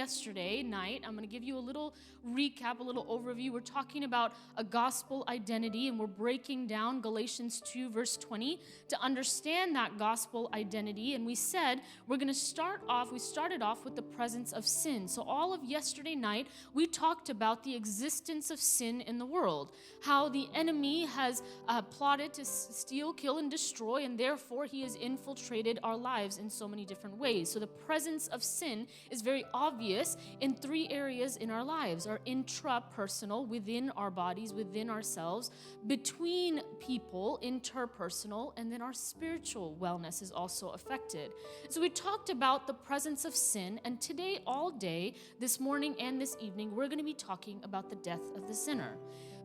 yesterday night, I'm going to give you a little recap, a little overview. We're talking about a gospel identity, and we're breaking down Galatians 2, verse 20 to understand that gospel identity. And we said we started off with the presence of sin. So all of yesterday night, we talked about the existence of sin in the world, how the enemy has plotted to steal, kill, and destroy, and therefore he has infiltrated our lives in so many different ways. So the presence of sin is very obvious in three areas in our lives: our intrapersonal, within our bodies, within ourselves; between people, interpersonal; and then our spiritual wellness is also affected. So we talked about the presence of sin, and today, all day, this morning and this evening, we're going to be talking about the death of the sinner.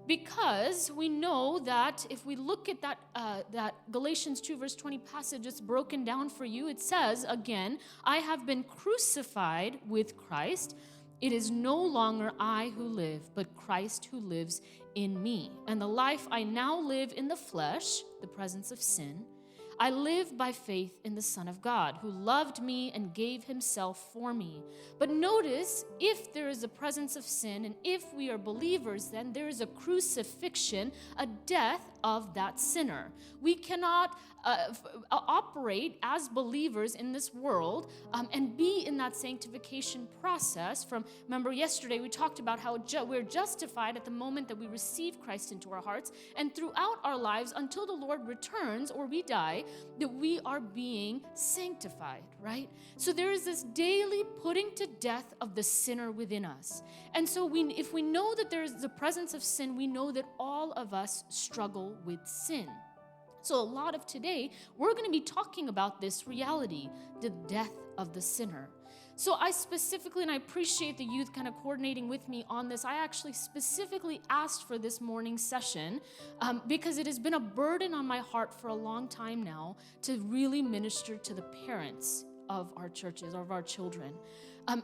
Because we know that if we look at that Galatians 2 verse 20 passage, it's broken down for you. It says, again, I have been crucified with Christ. It is no longer I who live, but Christ who lives in me. And the life I now live in the flesh, the presence of sin, I live by faith in the Son of God, who loved me and gave himself for me. But notice, if there is a presence of sin, and if we are believers, then there is a crucifixion, a death of that sinner. We cannot operate as believers in this world and be in that sanctification process. Remember yesterday we talked about how we're justified at the moment that we receive Christ into our hearts, and throughout our lives until the Lord returns or we die, that we are being sanctified, right? So there is this daily putting to death of the sinner within us. And so if we know that there is the presence of sin, we know that all of us struggle with sin. So a lot of today, we're going to be talking about this reality, the death of the sinner. So I specifically, and I appreciate the youth kind of coordinating with me on this, I actually specifically asked for this morning's session because it has been a burden on my heart for a long time now to really minister to the parents of our churches, of our children.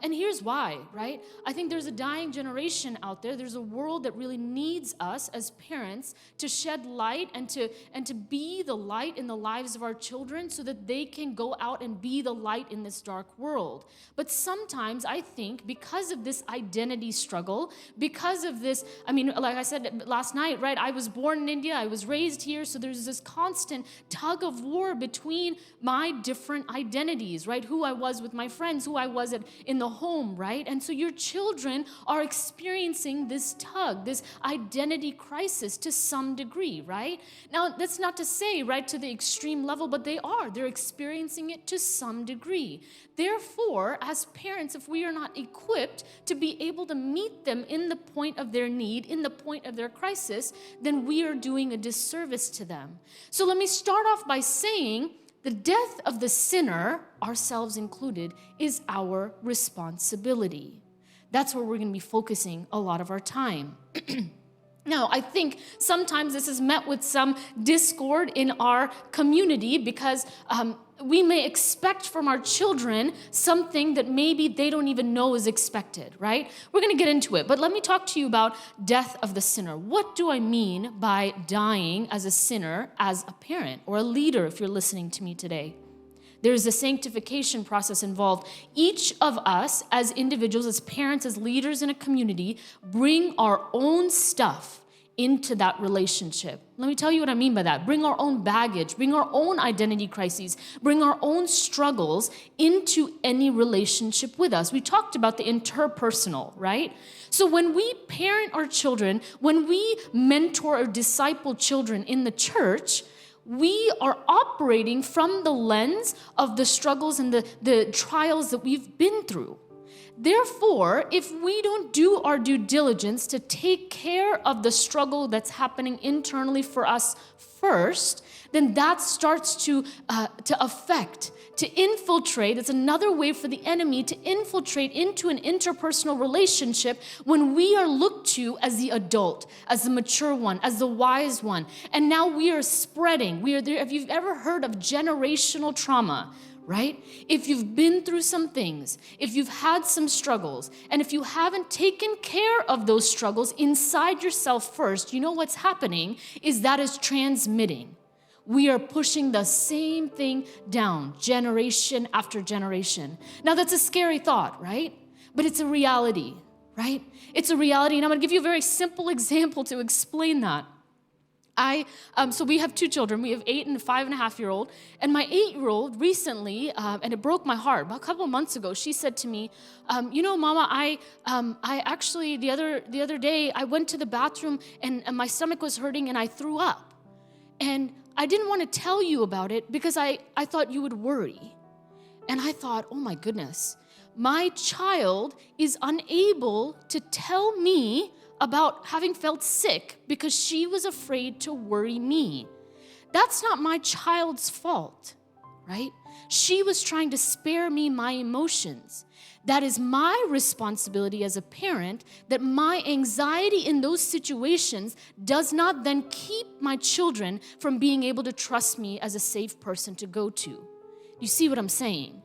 And here's why, right? I think there's a dying generation out there. There's a world that really needs us as parents to shed light and to be the light in the lives of our children so that they can go out and be the light in this dark world. But sometimes I think because of this identity struggle, because of this, like I said last night, right? I was born in India, I was raised here, so there's this constant tug of war between my different identities, right? Who I was with my friends, who I was in the home, right? And so your children are experiencing this tug, this identity crisis to some degree, right? Now, that's not to say, right, to the extreme level, but they're experiencing it to some degree. Therefore, as parents, if we are not equipped to be able to meet them in the point of their need, in the point of their crisis, then we are doing a disservice to them. So let me start off by saying, the death of the sinner, ourselves included, is our responsibility. That's where we're going to be focusing a lot of our time. Now, I think sometimes this is met with some discord in our community because we may expect from our children something that maybe they don't even know is expected, right? We're going to get into it, but let me talk to you about death of the sinner. What do I mean by dying as a sinner, as a parent or a leader, if you're listening to me today? There's a sanctification process involved. Each of us as individuals, as parents, as leaders in a community, bring our own stuff into that relationship. Let me tell you what I mean by that. Bring our own baggage, bring our own identity crises, bring our own struggles into any relationship with us. We talked about the interpersonal, right? So when we parent our children, when we mentor or disciple children in the church, we are operating from the lens of the struggles and the trials that we've been through. Therefore, if we don't do our due diligence to take care of the struggle that's happening internally for us first, then that starts to affect, to infiltrate. It's another way for the enemy to infiltrate into an interpersonal relationship when we are looked to as the adult, as the mature one, as the wise one. And now we are spreading. We are there. If you've ever heard of generational trauma, right? If you've been through some things, if you've had some struggles, and if you haven't taken care of those struggles inside yourself first, you know what's happening is that is transmitting. We are pushing the same thing down, generation after generation. Now that's a scary thought, right? but it's a reality, right? It's a reality, and I'm gonna give you a very simple example to explain that. So we have two children. We have 8 and a 5.5-year-old. And my 8-year-old recently, and it broke my heart, about a couple of months ago, she said to me, Mama, I actually, the other day, I went to the bathroom and my stomach was hurting and I threw up. And I didn't want to tell you about it because I thought you would worry. And I thought, oh my goodness, my child is unable to tell me about having felt sick because she was afraid to worry me. That's not my child's fault, right? She was trying to spare me my emotions. That is my responsibility as a parent, that my anxiety in those situations does not then keep my children from being able to trust me as a safe person to go to. You see what I'm saying?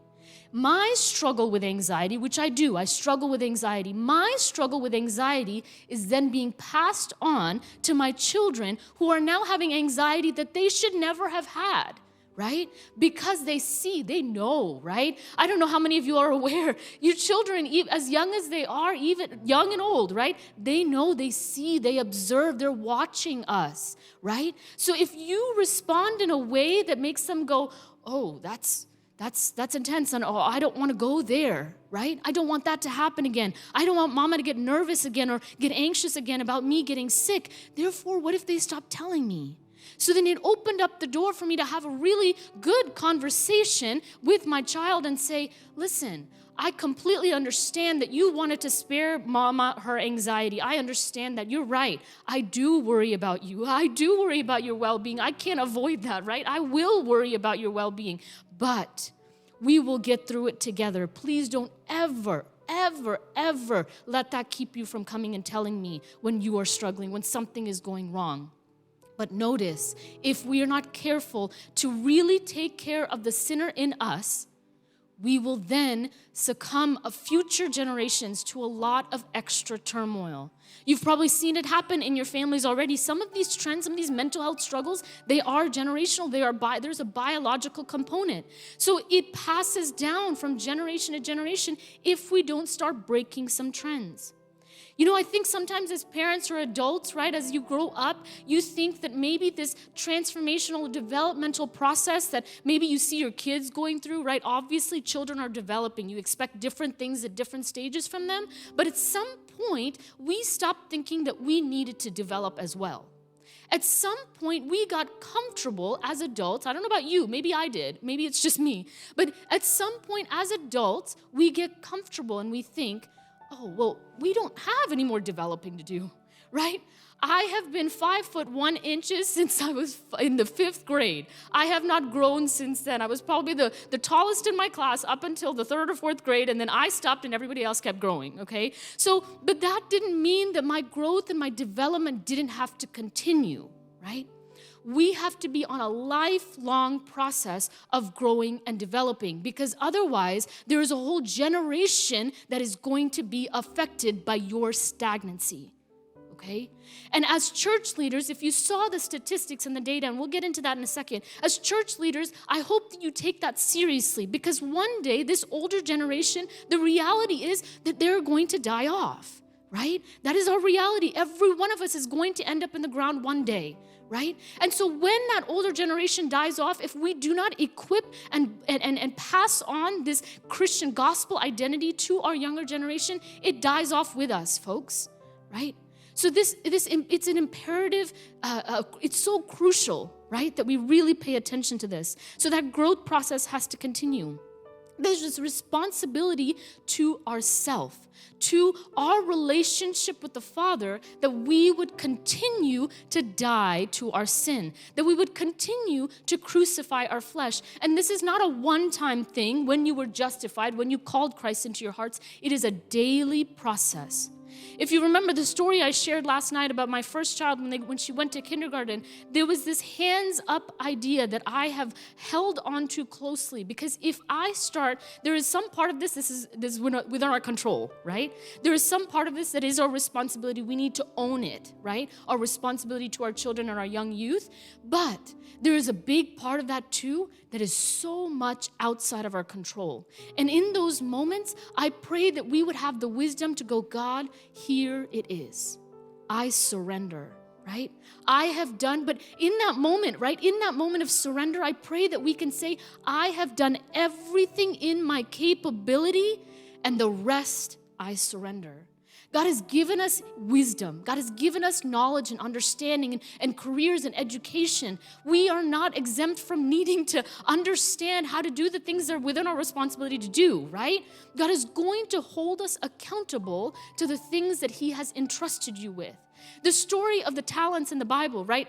My struggle with anxiety, which I do, I struggle with anxiety. My struggle with anxiety is then being passed on to my children who are now having anxiety that they should never have had, right? Because they see, they know, right? I don't know how many of you are aware. Your children, as young as they are, even young and old, right? They know, they see, they observe, they're watching us, right? So if you respond in a way that makes them go, oh, that's intense, and oh, I don't want to go there, right? I don't want that to happen again. I don't want Mama to get nervous again or get anxious again about me getting sick. Therefore, what if they stop telling me? So then it opened up the door for me to have a really good conversation with my child and say, listen, I completely understand that you wanted to spare Mama her anxiety. I understand that. You're right. I do worry about you. I do worry about your well-being. I can't avoid that, right? I will worry about your well-being. But we will get through it together. Please don't ever, ever, ever let that keep you from coming and telling me when you are struggling, when something is going wrong. But notice, if we are not careful to really take care of the sinner in us, we will then succumb of future generations to a lot of extra turmoil. You've probably seen it happen in your families already. Some of these trends, some of these mental health struggles, they are generational. There's a biological component. So it passes down from generation to generation if we don't start breaking some trends. You know, I think sometimes as parents or adults, right, as you grow up, you think that maybe this transformational developmental process that maybe you see your kids going through, right? Obviously, children are developing. You expect different things at different stages from them. But at some point, we stopped thinking that we needed to develop as well. At some point, we got comfortable as adults. I don't know about you. Maybe I did. Maybe it's just me. But at some point, as adults, we get comfortable and we think, oh, well, we don't have any more developing to do, right? I have been 5'1" since I was in the 5th grade. I have not grown since then. I was probably the tallest in my class up until the 3rd or 4th grade, and then I stopped and everybody else kept growing, okay? So, but that didn't mean that my growth and my development didn't have to continue, right? We have to be on a lifelong process of growing and developing, because otherwise there is a whole generation that is going to be affected by your stagnancy, okay? And as church leaders, if you saw the statistics and the data, and we'll get into that in a second, as church leaders, I hope that you take that seriously, because one day, this older generation, the reality is that they're going to die off, right? That is our reality. Every one of us is going to end up in the ground one day, right? And so when that older generation dies off, if we do not equip and pass on this Christian gospel identity to our younger generation, it dies off with us, folks, right? So it's an imperative, it's so crucial, right, that we really pay attention to this. So that growth process has to continue. There's this responsibility to ourself, to our relationship with the Father, that we would continue to die to our sin, that we would continue to crucify our flesh. And this is not a one-time thing when you were justified, when you called Christ into your hearts. It is a daily process. If you remember the story I shared last night about my first child when she went to kindergarten, there was this hands-up idea that I have held on to closely, because if I start, there is some part of this is within our control, right? There is some part of this that is our responsibility. We need to own it, right? Our responsibility to our children and our young youth. But there is a big part of that too that is so much outside of our control. And in those moments, I pray that we would have the wisdom to go, God, here it is. I surrender, right? I have done, but in that moment, right? In that moment of surrender, I pray that we can say, I have done everything in my capability, and the rest I surrender. God has given us wisdom. God has given us knowledge and understanding and careers and education. We are not exempt from needing to understand how to do the things that are within our responsibility to do, right? God is going to hold us accountable to the things that He has entrusted you with. The story of the talents in the Bible, right?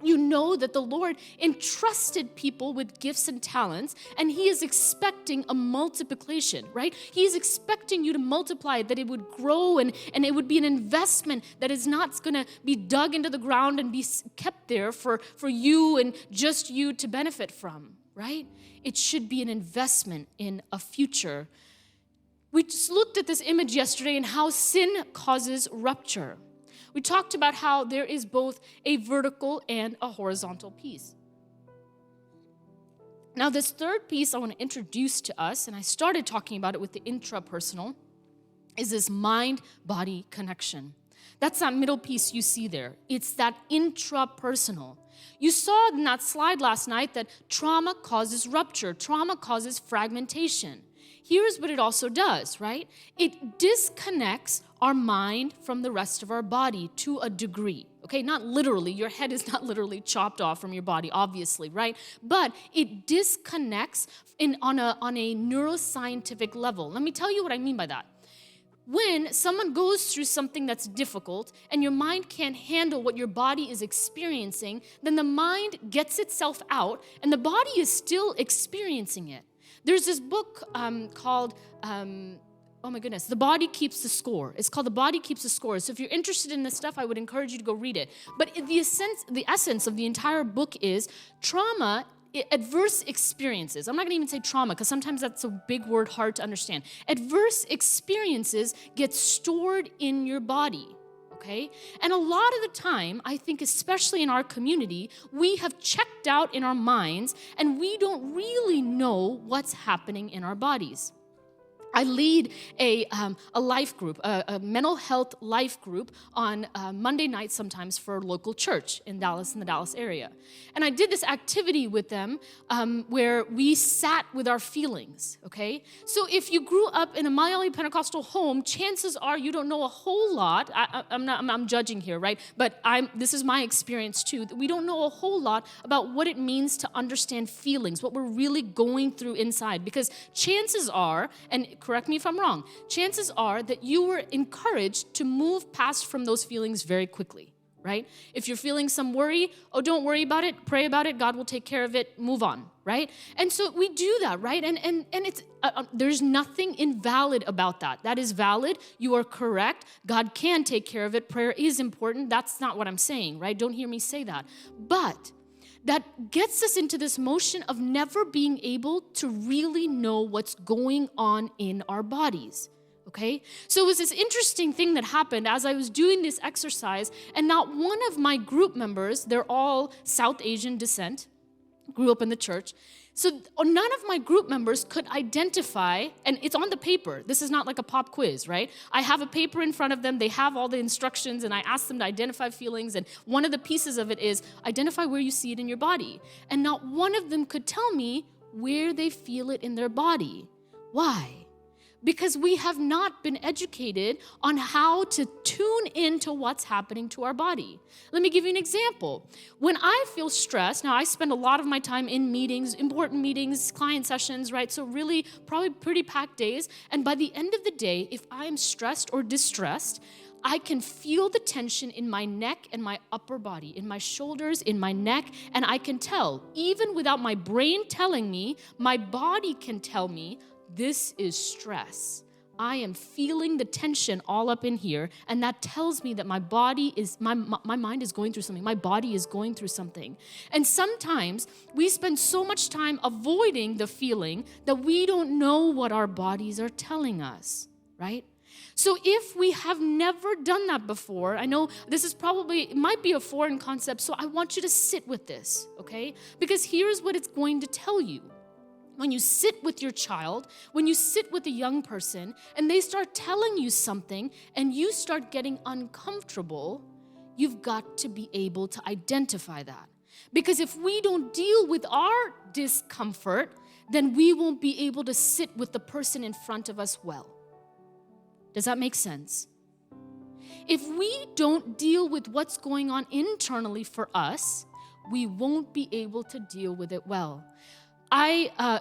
You know that the Lord entrusted people with gifts and talents, and He is expecting a multiplication, right? He is expecting you to multiply it, that it would grow, and it would be an investment that is not going to be dug into the ground and be kept there for you and just you to benefit from, right? It should be an investment in a future. We just looked at this image yesterday and how sin causes rupture. We talked about how there is both a vertical and a horizontal piece. Now, this third piece I want to introduce to us, and I started talking about it with the intrapersonal, is this mind-body connection. That's that middle piece you see there. It's that intrapersonal. You saw in that slide last night that trauma causes rupture. Trauma causes fragmentation. Here's what it also does, right? It disconnects our mind from the rest of our body to a degree. Okay, not literally. Your head is not literally chopped off from your body, obviously, right? But it disconnects on a neuroscientific level. Let me tell you what I mean by that. When someone goes through something that's difficult and your mind can't handle what your body is experiencing, then the mind gets itself out and the body is still experiencing it. There's this book called, The Body Keeps the Score. It's called The Body Keeps the Score. So if you're interested in this stuff, I would encourage you to go read it. But the essence of the entire book is trauma, adverse experiences. I'm not going to even say trauma because sometimes that's a big word, hard to understand. Adverse experiences get stored in your body. Okay? And a lot of the time, I think especially in our community, we have checked out in our minds and we don't really know what's happening in our bodies. I lead a life group, a mental health life group on Monday nights sometimes for a local church in Dallas, in the Dallas area. And I did this activity with them where we sat with our feelings, okay? So if you grew up in a mildly Pentecostal home, chances are you don't know a whole lot. I'm judging here, right? But this is my experience too, that we don't know a whole lot about what it means to understand feelings, what we're really going through inside. Because chances are, and correct me if I'm wrong, chances are that you were encouraged to move past from those feelings very quickly, right? If you're feeling some worry, don't worry about it, pray about it, God will take care of it, move on, right? And so we do that, right? And it's there's nothing invalid about that. That is valid. You are correct. God can take care of it. Prayer is important. That's not what I'm saying, right? Don't hear me say that. But that gets us into this motion of never being able to really know what's going on in our bodies, okay? So it was this interesting thing that happened as I was doing this exercise, and not one of my group members, they're all South Asian descent, grew up in the church, so none of my group members could identify, and it's on the paper. This is not like a pop quiz, right? I have a paper in front of them. They have all the instructions, and I ask them to identify feelings. And one of the pieces of it is identify where you see it in your body. And not one of them could tell me where they feel it in their body. Why? Because we have not been educated on how to tune into what's happening to our body. Let me give you an example. When I feel stressed, now I spend a lot of my time in meetings, important meetings, client sessions, right? So really probably pretty packed days. And by the end of the day, if I'm stressed or distressed, I can feel the tension in my neck and my upper body, in my shoulders, in my neck, and I can tell, even without my brain telling me, my body can tell me, this is stress. I am feeling the tension all up in here, and that tells me that my mind is going through something. My body is going through something. And sometimes we spend so much time avoiding the feeling that we don't know what our bodies are telling us, right? So if we have never done that before, I know it might be a foreign concept, so I want you to sit with this, okay? Because here's what it's going to tell you. When you sit with your child, when you sit with a young person, and they start telling you something, and you start getting uncomfortable, you've got to be able to identify that. Because if we don't deal with our discomfort, then we won't be able to sit with the person in front of us well. Does that make sense? If we don't deal with what's going on internally for us, we won't be able to deal with it well. I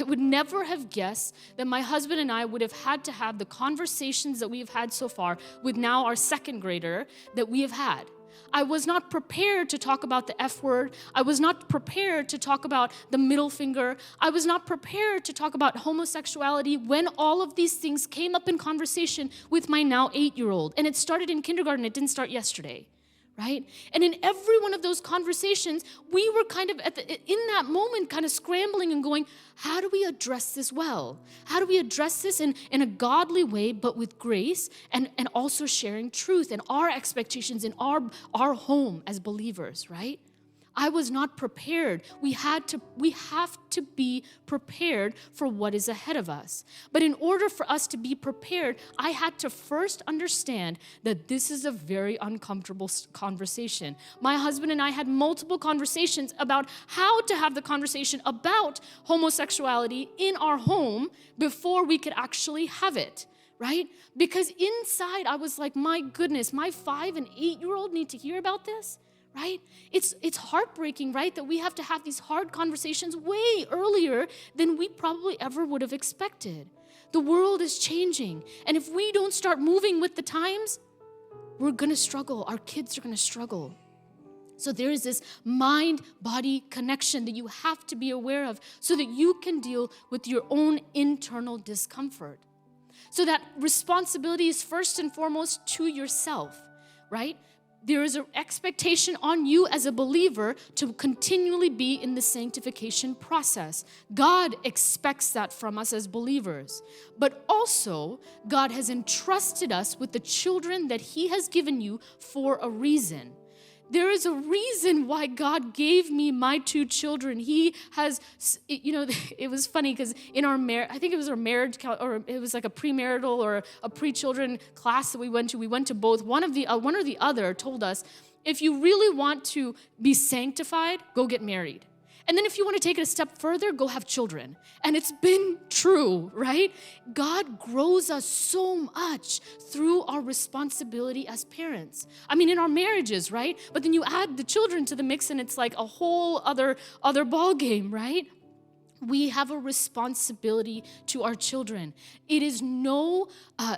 would never have guessed that my husband and I would have had to have the conversations that we have had so far with now our second grader that we have had. I was not prepared to talk about the F word. I was not prepared to talk about the middle finger. I was not prepared to talk about homosexuality when all of these things came up in conversation with my now 8-year-old. And it started in kindergarten. It didn't start yesterday. Right? And in every one of those conversations, we were kind of in that moment kind of scrambling and going, how do we address this well? How do we address this in a godly way, but with grace and also sharing truth and our expectations in our home as believers, right? I was not prepared. We have to be prepared for what is ahead of us. But in order for us to be prepared, I had to first understand that this is a very uncomfortable conversation. My husband and I had multiple conversations about how to have the conversation about homosexuality in our home before we could actually have it. Right? Because inside I was like, my goodness, my 5 and 8-year-old need to hear about this. Right? It's heartbreaking, right, that we have to have these hard conversations way earlier than we probably ever would have expected. The world is changing, and if we don't start moving with the times, we're going to struggle. Our kids are going to struggle. So there is this mind-body connection that you have to be aware of so that you can deal with your own internal discomfort. So that responsibility is first and foremost to yourself, right? There is an expectation on you as a believer to continually be in the sanctification process. God expects that from us as believers. But also, God has entrusted us with the children that He has given you for a reason. There is a reason why God gave me my 2 children. He has, it was funny because in our marriage, I think it was our marriage, or it was like a premarital or a pre-children class that we went to both. One or the other told us, if you really want to be sanctified, go get married. And then if you want to take it a step further, go have children. And it's been true, right? God grows us so much through our responsibility as parents. I mean, in our marriages, right? But then you add the children to the mix and it's like a whole other ball game, right? We have a responsibility to our children. It is no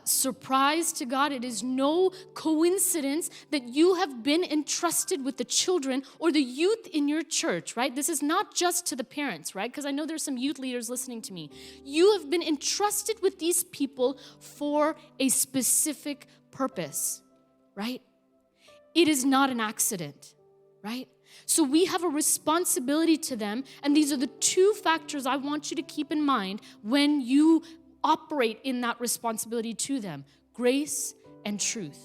surprise to God. It is no coincidence that you have been entrusted with the children or the youth in your church, right? This is not just to the parents, right? Because I know there's some youth leaders listening to me. You have been entrusted with these people for a specific purpose, right? It is not an accident, right? So we have a responsibility to them, and these are the 2 factors I want you to keep in mind when you operate in that responsibility to them: grace and truth.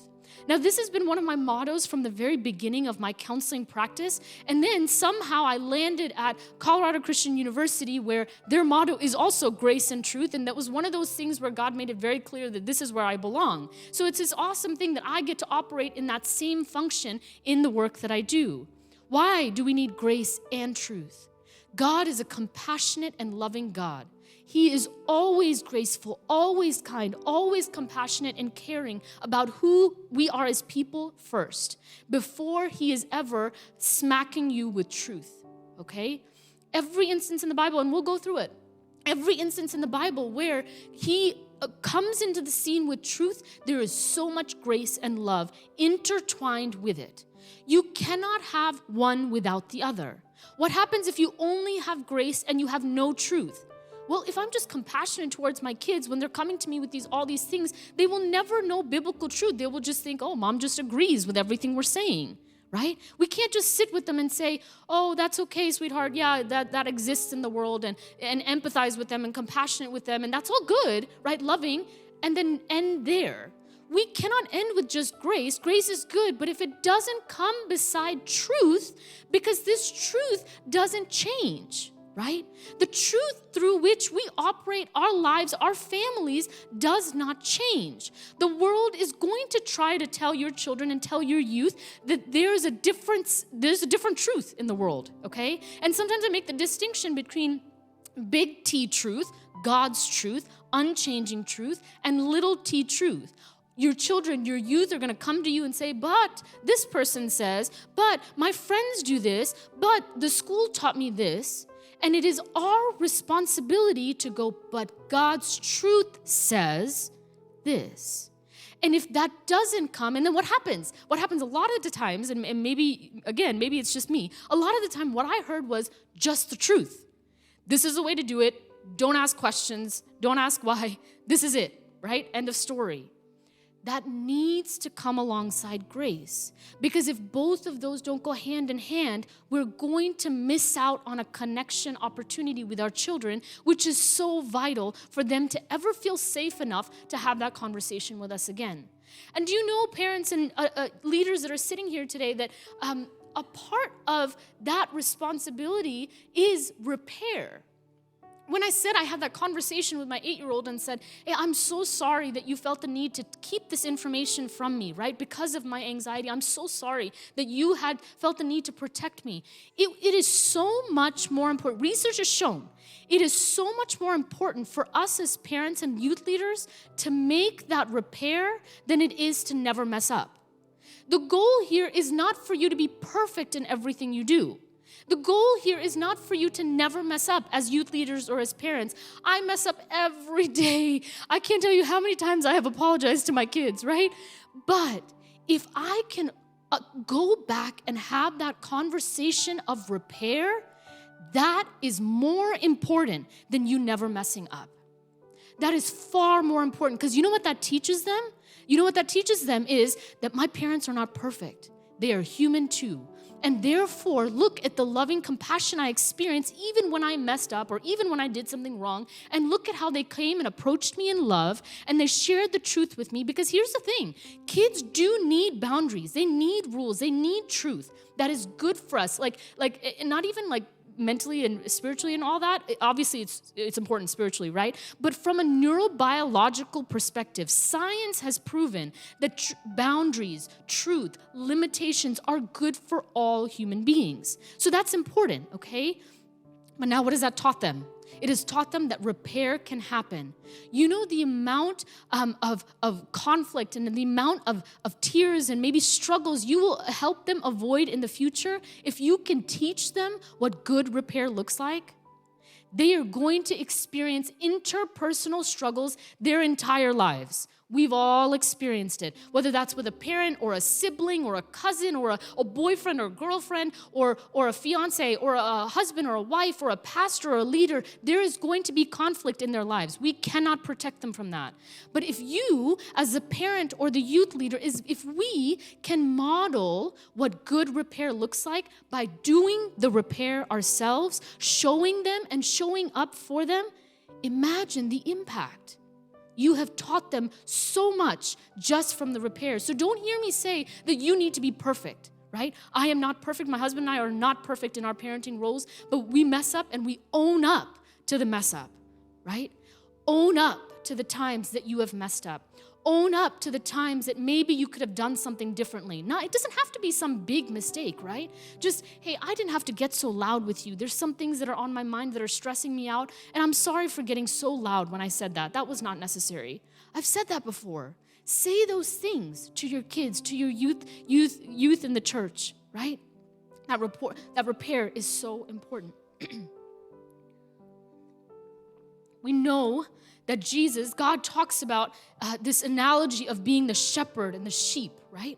Now, this has been one of my mottos from the very beginning of my counseling practice, and then somehow I landed at Colorado Christian University, where their motto is also grace and truth, and that was one of those things where God made it very clear that this is where I belong. So it's this awesome thing that I get to operate in that same function in the work that I do. Why do we need grace and truth? God is a compassionate and loving God. He is always graceful, always kind, always compassionate and caring about who we are as people first, before He is ever smacking you with truth, okay? Every instance in the Bible, and we'll go through it, every instance in the Bible where He comes into the scene with truth, there is so much grace and love intertwined with it. You cannot have one without the other. What happens if you only have grace and you have no truth? well, if I'm just compassionate towards my kids when they're coming to me with all these things, they will never know biblical truth. They will just think, oh, mom just agrees with everything we're saying, right? We can't just sit with them and say, oh, that's okay, sweetheart. Yeah, that exists in the world, and empathize with them and compassionate with them. And that's all good, right? Loving, and then end there. We cannot end with just grace. Grace is good, but if it doesn't come beside truth, because this truth doesn't change, right? The truth through which we operate our lives, our families, does not change. The world is going to try to tell your children and tell your youth that there's a different truth in the world, okay? And sometimes I make the distinction between big T truth, God's truth, unchanging truth, and little t truth. Your children, your youth are going to come to you and say, but this person says, but my friends do this, but the school taught me this. And it is our responsibility to go, but God's truth says this. And if that doesn't come, and then what happens? What happens a lot of the times, and maybe, again, maybe it's just me, a lot of the time what I heard was just the truth. This is the way to do it. Don't ask questions. Don't ask why. This is it, right? End of story. That needs to come alongside grace. Because if both of those don't go hand in hand, we're going to miss out on a connection opportunity with our children, which is so vital for them to ever feel safe enough to have that conversation with us again. And do you know, parents and leaders that are sitting here today, that a part of that responsibility is repair? When I said I had that conversation with my 8-year-old and said, hey, I'm so sorry that you felt the need to keep this information from me, right? Because of my anxiety, I'm so sorry that you had felt the need to protect me. It is so much more important. Research has shown it is so much more important for us as parents and youth leaders to make that repair than it is to never mess up. The goal here is not for you to be perfect in everything you do. The goal here is not for you to never mess up as youth leaders or as parents. I mess up every day. I can't tell you how many times I have apologized to my kids, right? But if I can go back and have that conversation of repair, that is more important than you never messing up. That is far more important, because you know what that teaches them? You know what that teaches them is that my parents are not perfect. They are human too. And therefore, look at the loving compassion I experienced even when I messed up or even when I did something wrong. And look at how they came and approached me in love, and they shared the truth with me. Because here's the thing, kids do need boundaries. They need rules. They need truth. That is good for us. Like not even like mentally and spiritually and all that. Obviously, it's important spiritually, right? But from a neurobiological perspective, science has proven that boundaries, truth, limitations are good for all human beings. So that's important, okay? But now what has that taught them? It has taught them that repair can happen. You know the amount of conflict and the amount of tears and maybe struggles you will help them avoid in the future if you can teach them what good repair looks like? They are going to experience interpersonal struggles their entire lives. We've all experienced it, whether that's with a parent or a sibling or a cousin or a boyfriend or girlfriend or a fiance or a husband or a wife or a pastor or a leader. There is going to be conflict in their lives. We cannot protect them from that. But if you, as a parent or the youth leader, if we can model what good repair looks like by doing the repair ourselves, showing them and showing up for them, imagine the impact. You have taught them so much just from the repair. So don't hear me say that you need to be perfect, right? I am not perfect. My husband and I are not perfect in our parenting roles, but we mess up and we own up to the mess up, right? Own up to the times that you have messed up. Own up to the times that maybe you could have done something differently. Now, it doesn't have to be some big mistake, right? Just, hey, I didn't have to get so loud with you. There's some things that are on my mind that are stressing me out, and I'm sorry for getting so loud when I said that. That was not necessary. I've said that before. Say those things to your kids, to your youth in the church, right? That repair is so important. We know that God talks about this analogy of being the shepherd and the sheep, right?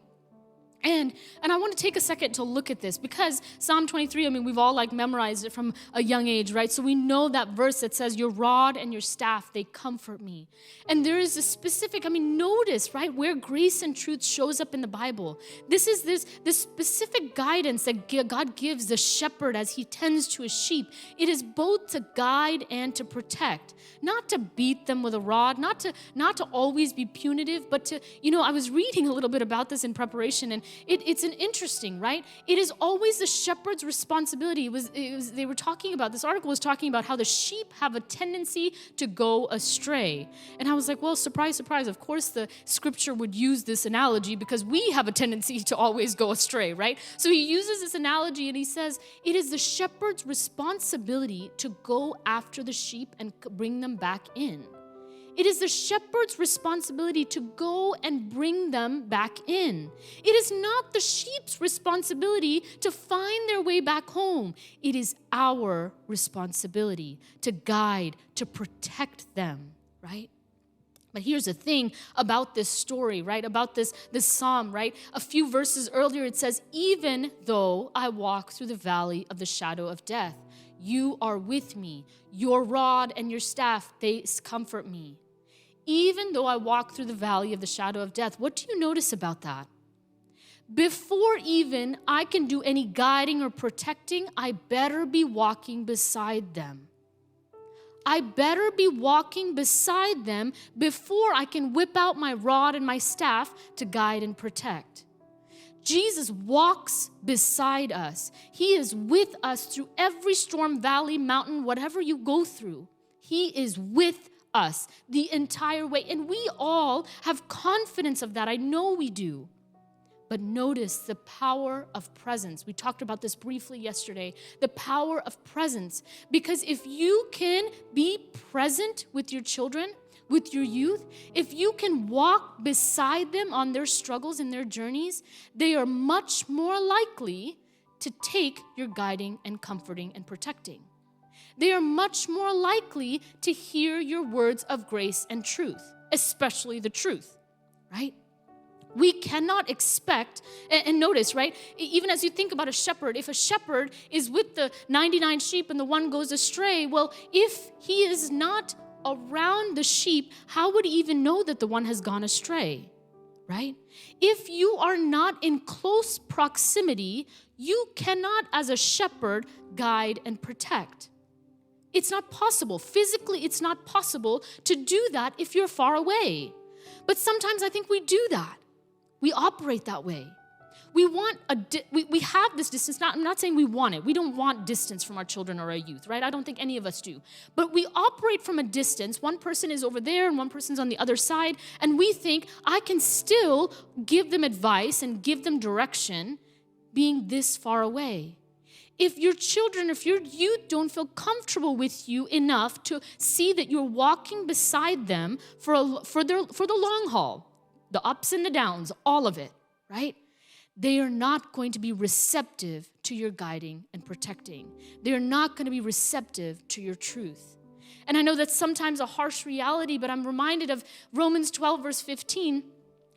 And I want to take a second to look at this because Psalm 23, we've all memorized it from a young age, right? So we know that verse that says, your rod and your staff, they comfort me. And there is a specific, notice, right, where grace and truth shows up in the Bible. This is this specific guidance that God gives the shepherd as he tends to his sheep. It is both to guide and to protect, not to beat them with a rod, not to always be punitive, but to, I was reading a little bit about this in preparation, and it's an interesting, right? It is always the shepherd's responsibility. They were talking about, this article was talking about how the sheep have a tendency to go astray. And I was like, well, surprise, surprise. Of course the scripture would use this analogy because we have a tendency to always go astray, right? So he uses this analogy and he says, it is the shepherd's responsibility to go after the sheep and bring them back in. It is the shepherd's responsibility to go and bring them back in. It is not the sheep's responsibility to find their way back home. It is our responsibility to guide, to protect them, right? But here's the thing about this story, right? About this psalm, right? A few verses earlier it says, even though I walk through the valley of the shadow of death, you are with me. Your rod and your staff, they comfort me. Even though I walk through the valley of the shadow of death, what do you notice about that? Before even I can do any guiding or protecting, I better be walking beside them. I better be walking beside them before I can whip out my rod and my staff to guide and protect. Jesus walks beside us. He is with us through every storm, valley, mountain, whatever you go through. He is with us the entire way. And we all have confidence of that. I know we do. But notice the power of presence. We talked about this briefly yesterday. The power of presence. Because if you can be present with your children, with your youth, if you can walk beside them on their struggles and their journeys, they are much more likely to take your guiding and comforting and protecting. They are much more likely to hear your words of grace and truth, especially the truth, right? We cannot expect, and notice, right? Even as you think about a shepherd, if a shepherd is with the 99 sheep and the one goes astray, well, if he is not around the sheep, how would he even know that the one has gone astray, right? If you are not in close proximity, you cannot, as a shepherd, guide and protect. It's not possible. Physically, it's not possible to do that if you're far away. But sometimes I think we do that. We operate that way. We want we have this distance. I'm not saying we want it. We don't want distance from our children or our youth, right? I don't think any of us do. But we operate from a distance. One person is over there and one person's on the other side. And we think, I can still give them advice and give them direction being this far away. If your children, if your youth don't feel comfortable with you enough to see that you're walking beside them for the long haul, the ups and the downs, all of it, right? They are not going to be receptive to your guiding and protecting. They are not going to be receptive to your truth. And I know that's sometimes a harsh reality, but I'm reminded of Romans 12, verse 15.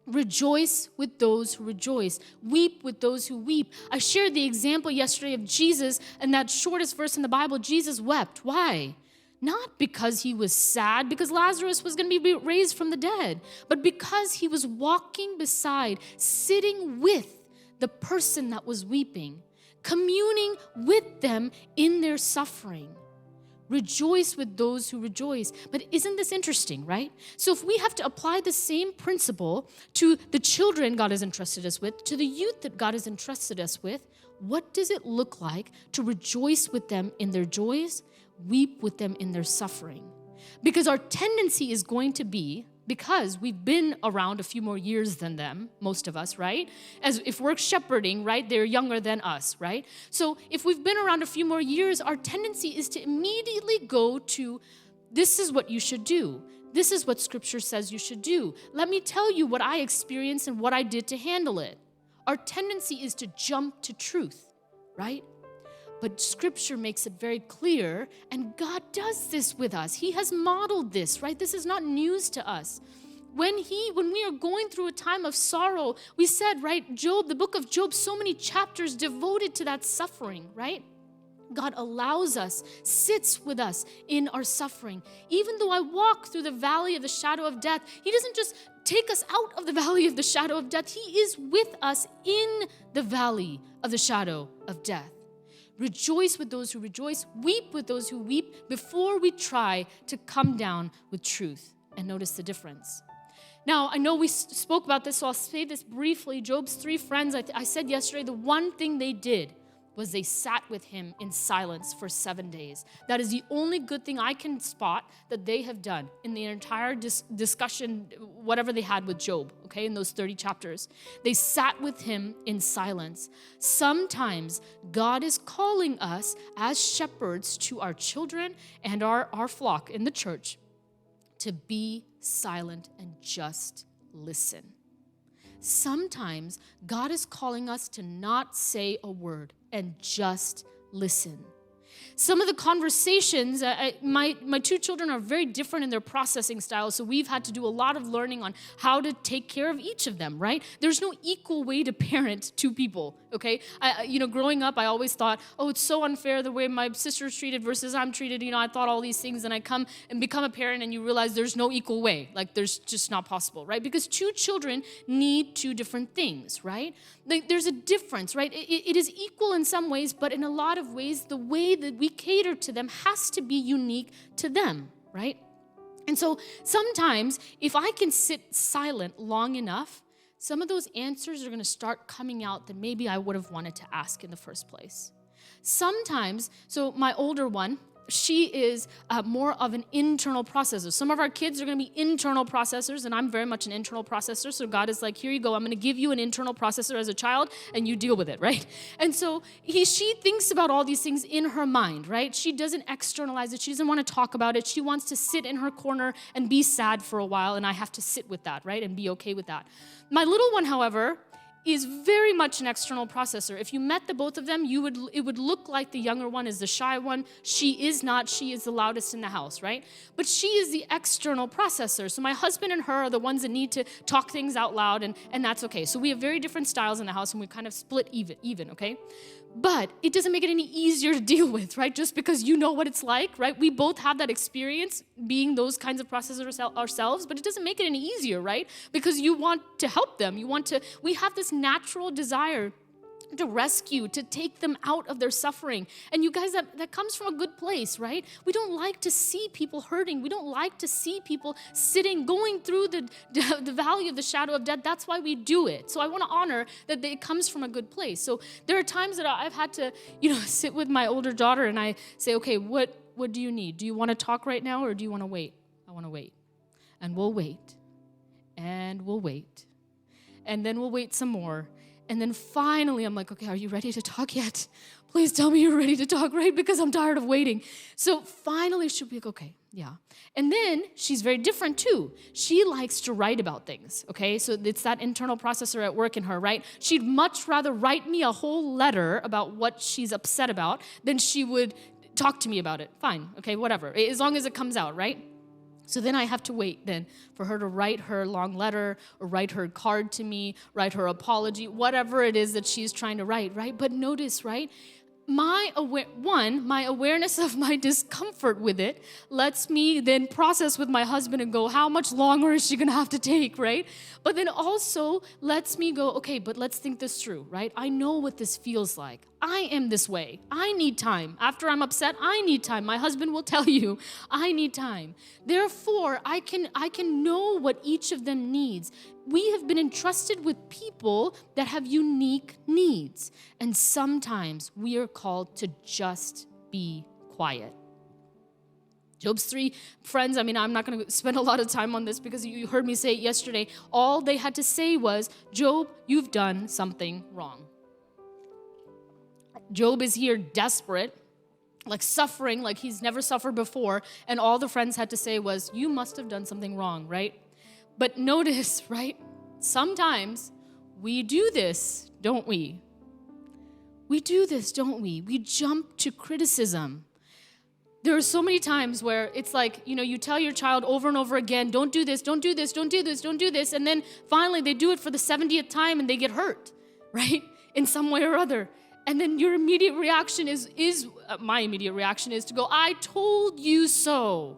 Rejoice with those who rejoice. Weep with those who weep. I shared the example yesterday of Jesus, and that shortest verse in the Bible, Jesus wept. Why? Not because he was sad, because Lazarus was going to be raised from the dead, but because he was walking beside, sitting with the person that was weeping, communing with them in their suffering. Rejoice with those who rejoice. But isn't this interesting, right? So if we have to apply the same principle to the children God has entrusted us with, to the youth that God has entrusted us with, what does it look like to rejoice with them in their joys, weep with them in their suffering? Because our tendency is going to be, because we've been around a few more years than them, most of us, right? As if we're shepherding, right? They're younger than us, right? So if we've been around a few more years, our tendency is to immediately go to, this is what you should do. This is what Scripture says you should do. Let me tell you what I experienced and what I did to handle it. Our tendency is to jump to truth, right? But Scripture makes it very clear, and God does this with us. He has modeled this, right? This is not news to us. when we are going through a time of sorrow, we said, right, Job, the book of Job, so many chapters devoted to that suffering, right? God allows us, sits with us in our suffering. Even though I walk through the valley of the shadow of death, He doesn't just take us out of the valley of the shadow of death. He is with us in the valley of the shadow of death. Rejoice with those who rejoice, weep with those who weep, before we try to come down with truth. And notice the difference. Now, I know we spoke about this, so I'll say this briefly. Job's 3 friends, I said yesterday, the one thing they did was they sat with him in silence for 7 days. That is the only good thing I can spot that they have done in the entire discussion, whatever they had with Job, okay, in those 30 chapters. They sat with him in silence. Sometimes God is calling us as shepherds to our children and our flock in the church to be silent and just listen. Sometimes God is calling us to not say a word and just listen. Some of the conversations, my 2 children are very different in their processing styles, so we've had to do a lot of learning on how to take care of each of them, right? There's no equal way to parent 2 people, okay? Growing up, I always thought, oh, it's so unfair the way my sister's treated versus I'm treated. I thought all these things, and I come and become a parent, and you realize there's no equal way. Like, there's just not possible, right? Because 2 children need 2 different things, right? There's a difference, right? It is equal in some ways, but in a lot of ways, the way that we cater to them has to be unique to them, right? And so sometimes, if I can sit silent long enough, some of those answers are going to start coming out that maybe I would have wanted to ask in the first place. Sometimes, so my older one, she is more of an internal processor. Some of our kids are going to be internal processors, and I'm very much an internal processor. So God is like, here you go. I'm going to give you an internal processor as a child, and you deal with it, right? And so she thinks about all these things in her mind, right? She doesn't externalize it. She doesn't want to talk about it. She wants to sit in her corner and be sad for a while, and I have to sit with that, right, and be okay with that. My little one, however, is very much an external processor. If you met the both of them, it would look like the younger one is the shy one. She is not. She is the loudest in the house, right? But she is the external processor. So my husband and her are the ones that need to talk things out loud, and that's okay. So we have very different styles in the house, and we kind of split even, okay? But it doesn't make it any easier to deal with, right? Just because you know what it's like, right? We both have that experience being those kinds of processors ourselves, but it doesn't make it any easier, right? Because you want to help them. We have this natural desire to rescue, to take them out of their suffering. And you guys, that comes from a good place, right? We don't like to see people hurting. We don't like to see people going through the valley of the shadow of death. That's why we do it. So I want to honor that it comes from a good place. So there are times that I've had to, sit with my older daughter and I say, okay, what do you need? Do you want to talk right now or do you want to wait? I want to wait. And we'll wait. And we'll wait. And then we'll wait some more. And then finally, I'm like, okay, are you ready to talk yet? Please tell me you're ready to talk, right? Because I'm tired of waiting. So finally, she'll be like, okay, yeah. And then she's very different too. She likes to write about things, okay? So it's that internal processor at work in her, right? She'd much rather write me a whole letter about what she's upset about than she would talk to me about it. Fine, okay, whatever. As long as it comes out, right? So then I have to wait then for her to write her long letter or write her card to me, write her apology, whatever it is that she's trying to write, right? But notice, right? My awareness of my discomfort with it lets me then process with my husband and go, how much longer is she going to have to take, right? But then also lets me go, okay, but let's think this through, right? I know what this feels like. I am this way. I need time. After I'm upset, I need time. My husband will tell you, I need time. Therefore, I can know what each of them needs. We have been entrusted with people that have unique needs. And sometimes we are called to just be quiet. Job's 3 friends, I'm not going to spend a lot of time on this because you heard me say it yesterday. All they had to say was, Job, you've done something wrong. Job is here desperate, like suffering like he's never suffered before. And all the friends had to say was, you must have done something wrong, right? But notice, right? Sometimes we do this, don't we? We do this, don't we? We jump to criticism. There are so many times where it's like, you tell your child over and over again, don't do this, don't do this, don't do this, don't do this. And then finally they do it for the 70th time and they get hurt, right? In some way or other. And then your immediate reaction my immediate reaction is to go, I told you so.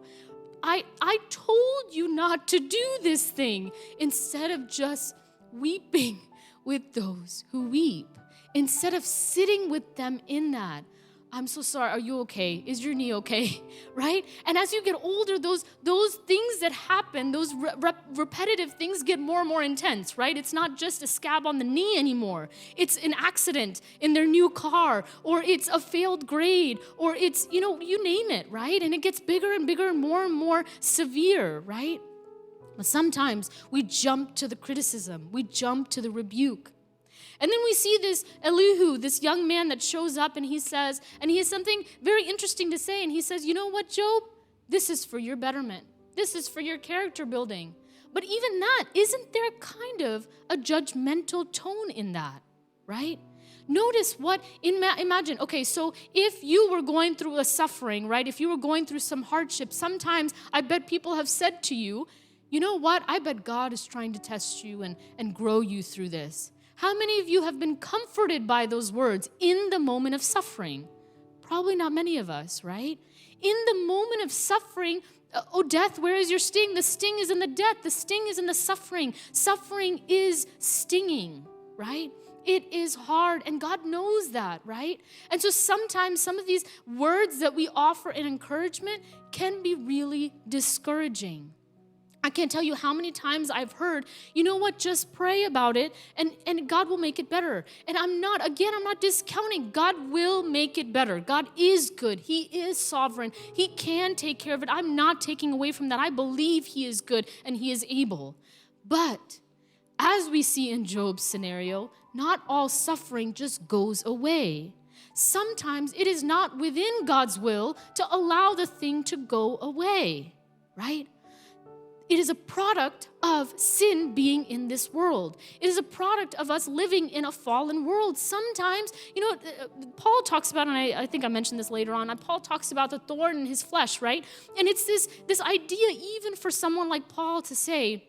I told you not to do this thing, instead of just weeping with those who weep. Instead of sitting with them in that. I'm so sorry. Are you okay? Is your knee okay? Right? And as you get older, those things that happen, those repetitive things get more and more intense, right? It's not just a scab on the knee anymore. It's an accident in their new car, or it's a failed grade, or it's, you name it, right? And it gets bigger and bigger and more severe, right? But sometimes we jump to the criticism. We jump to the rebuke. And then we see this Elihu, this young man that shows up, and he has something very interesting to say. And he says, you know what, Job? This is for your betterment. This is for your character building. But even that, isn't there kind of a judgmental tone in that, right? Notice imagine, okay, so if you were going through a suffering, right? If you were going through some hardship, sometimes I bet people have said to you, you know what? I bet God is trying to test you and grow you through this. How many of you have been comforted by those words in the moment of suffering? Probably not many of us, right? In the moment of suffering, oh, death, where is your sting? The sting is in the death. The sting is in the suffering. Suffering is stinging, right? It is hard, and God knows that, right? And so sometimes some of these words that we offer in encouragement can be really discouraging. I can't tell you how many times I've heard, you know what, just pray about it and God will make it better. And I'm not discounting. God will make it better. God is good. He is sovereign. He can take care of it. I'm not taking away from that. I believe He is good and He is able. But as we see in Job's scenario, not all suffering just goes away. Sometimes it is not within God's will to allow the thing to go away, right? It is a product of sin being in this world. It is a product of us living in a fallen world. Sometimes, Paul talks about, and I think I mentioned this later on, Paul talks about the thorn in his flesh, right? And it's this idea, even for someone like Paul to say,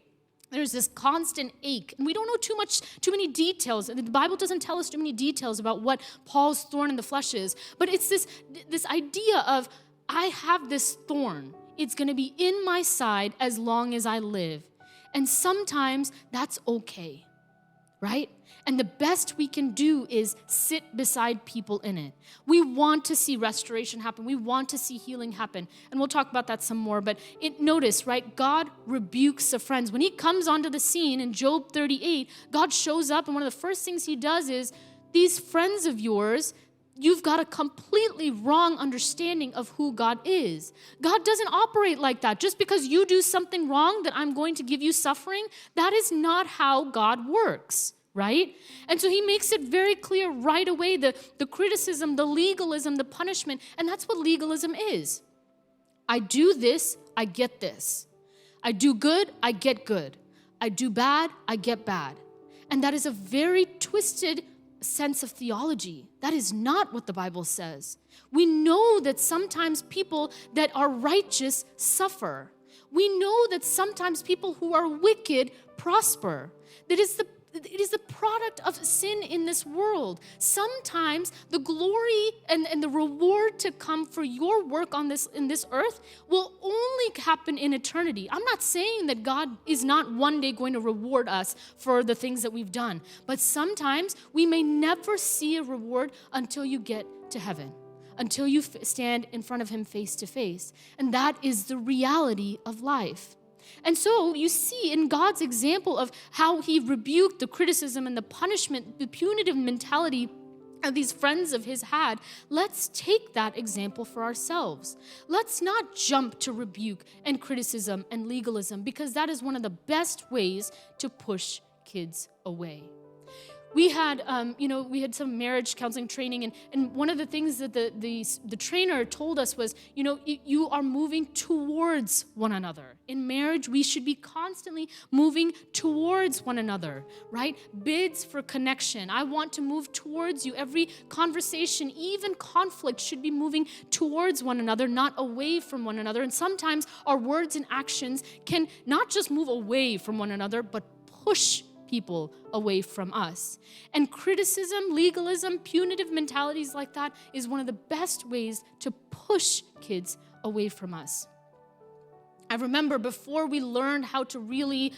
there's this constant ache. And we don't know too many details. The Bible doesn't tell us too many details about what Paul's thorn in the flesh is. But it's this idea of, I have this thorn. It's going to be in my side as long as I live. And sometimes that's okay, right? And the best we can do is sit beside people in it. We want to see restoration happen. We want to see healing happen. And we'll talk about that some more. But notice, right? God rebukes the friends. When He comes onto the scene in Job 38, God shows up, and one of the first things He does is, these friends of yours, you've got a completely wrong understanding of who God is. God doesn't operate like that. Just because you do something wrong that I'm going to give you suffering, that is not how God works, right? And so He makes it very clear right away, the criticism, the legalism, the punishment, and that's what legalism is. I do this, I get this. I do good, I get good. I do bad, I get bad. And that is a very twisted sense of theology. That is not what the Bible says. We know that sometimes people that are righteous suffer. We know that sometimes people who are wicked prosper. That it is the product of sin in this world. Sometimes the glory and the reward to come for your work in this earth will only happen in eternity. I'm not saying that God is not one day going to reward us for the things that we've done, but sometimes we may never see a reward until you get to heaven, until you stand in front of Him face to face. And that is the reality of life. And so you see in God's example of how He rebuked the criticism and the punishment, the punitive mentality of these friends of His had, let's take that example for ourselves. Let's not jump to rebuke and criticism and legalism, because that is one of the best ways to push kids away. we had, we had some marriage counseling training, and one of the things that the trainer told us was, you are moving towards one another. In marriage, we should be constantly moving towards one another, right? Bids for connection. I want to move towards you. Every conversation, even conflict, should be moving towards one another, not away from one another. And sometimes our words and actions can not just move away from one another, but push people away from us. And criticism, legalism, punitive mentalities like that is one of the best ways to push kids away from us. I remember before we learned how to really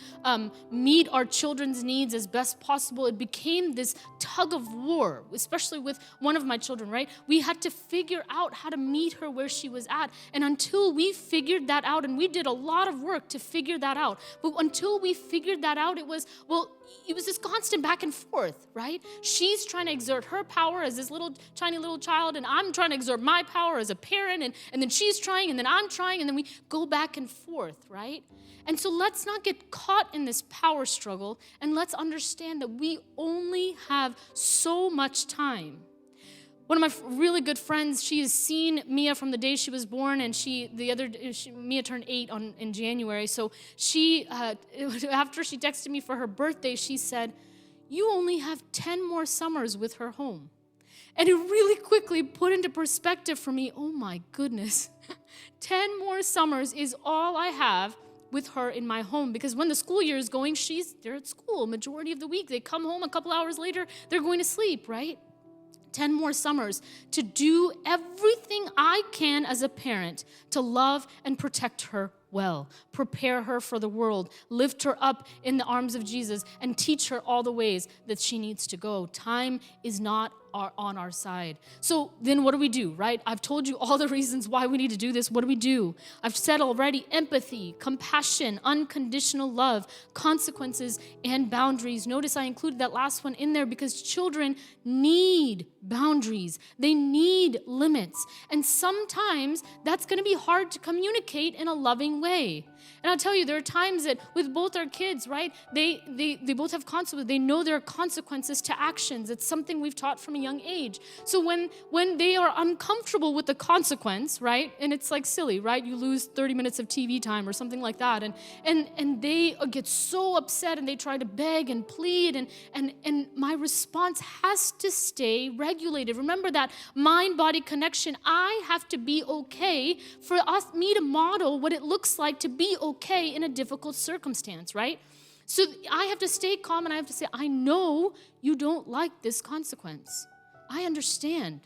meet our children's needs as best possible, it became this tug of war, especially with one of my children, right? We had to figure out how to meet her where she was at. And until we figured that out, and we did a lot of work to figure that out, but until we figured that out, it was this constant back and forth, right? She's trying to exert her power as this tiny little child, and I'm trying to exert my power as a parent, and then she's trying, and then I'm trying, and then we go back and forth, right? And so let's not get caught in this power struggle, and let's understand that we only have so much time. One of my really good friends, she has seen Mia from the day she was born, and Mia turned 8 in January. So she, after she texted me for her birthday, she said, "You only have 10 more summers with her home." And it really quickly put into perspective for me, oh my goodness, 10 more summers is all I have with her in my home, because when the school year is going, they're at school majority of the week. They come home a couple hours later, they're going to sleep, right? 10 more summers to do everything I can as a parent to love and protect her well, prepare her for the world, lift her up in the arms of Jesus, and teach her all the ways that she needs to go. Time is not on our side. So then what do we do, right? I've told you all the reasons why we need to do this. What do we do? I've said already: empathy, compassion, unconditional love, consequences, and boundaries. Notice I included that last one in there because children need boundaries. They need limits. And sometimes that's going to be hard to communicate in a loving way. And I'll tell you, there are times that with both our kids, right, they both have consequences. They know there are consequences to actions. It's something we've taught from a young age. So when they are uncomfortable with the consequence, right, and it's like silly, right, you lose 30 minutes of TV time or something like that, and they get so upset and they try to beg and plead, and my response has to stay regulated. Remember that mind-body connection. I have to be okay for me to model what it looks like to be okay in a difficult circumstance, right? So I have to stay calm, and I have to say, I know you don't like this consequence. I understand.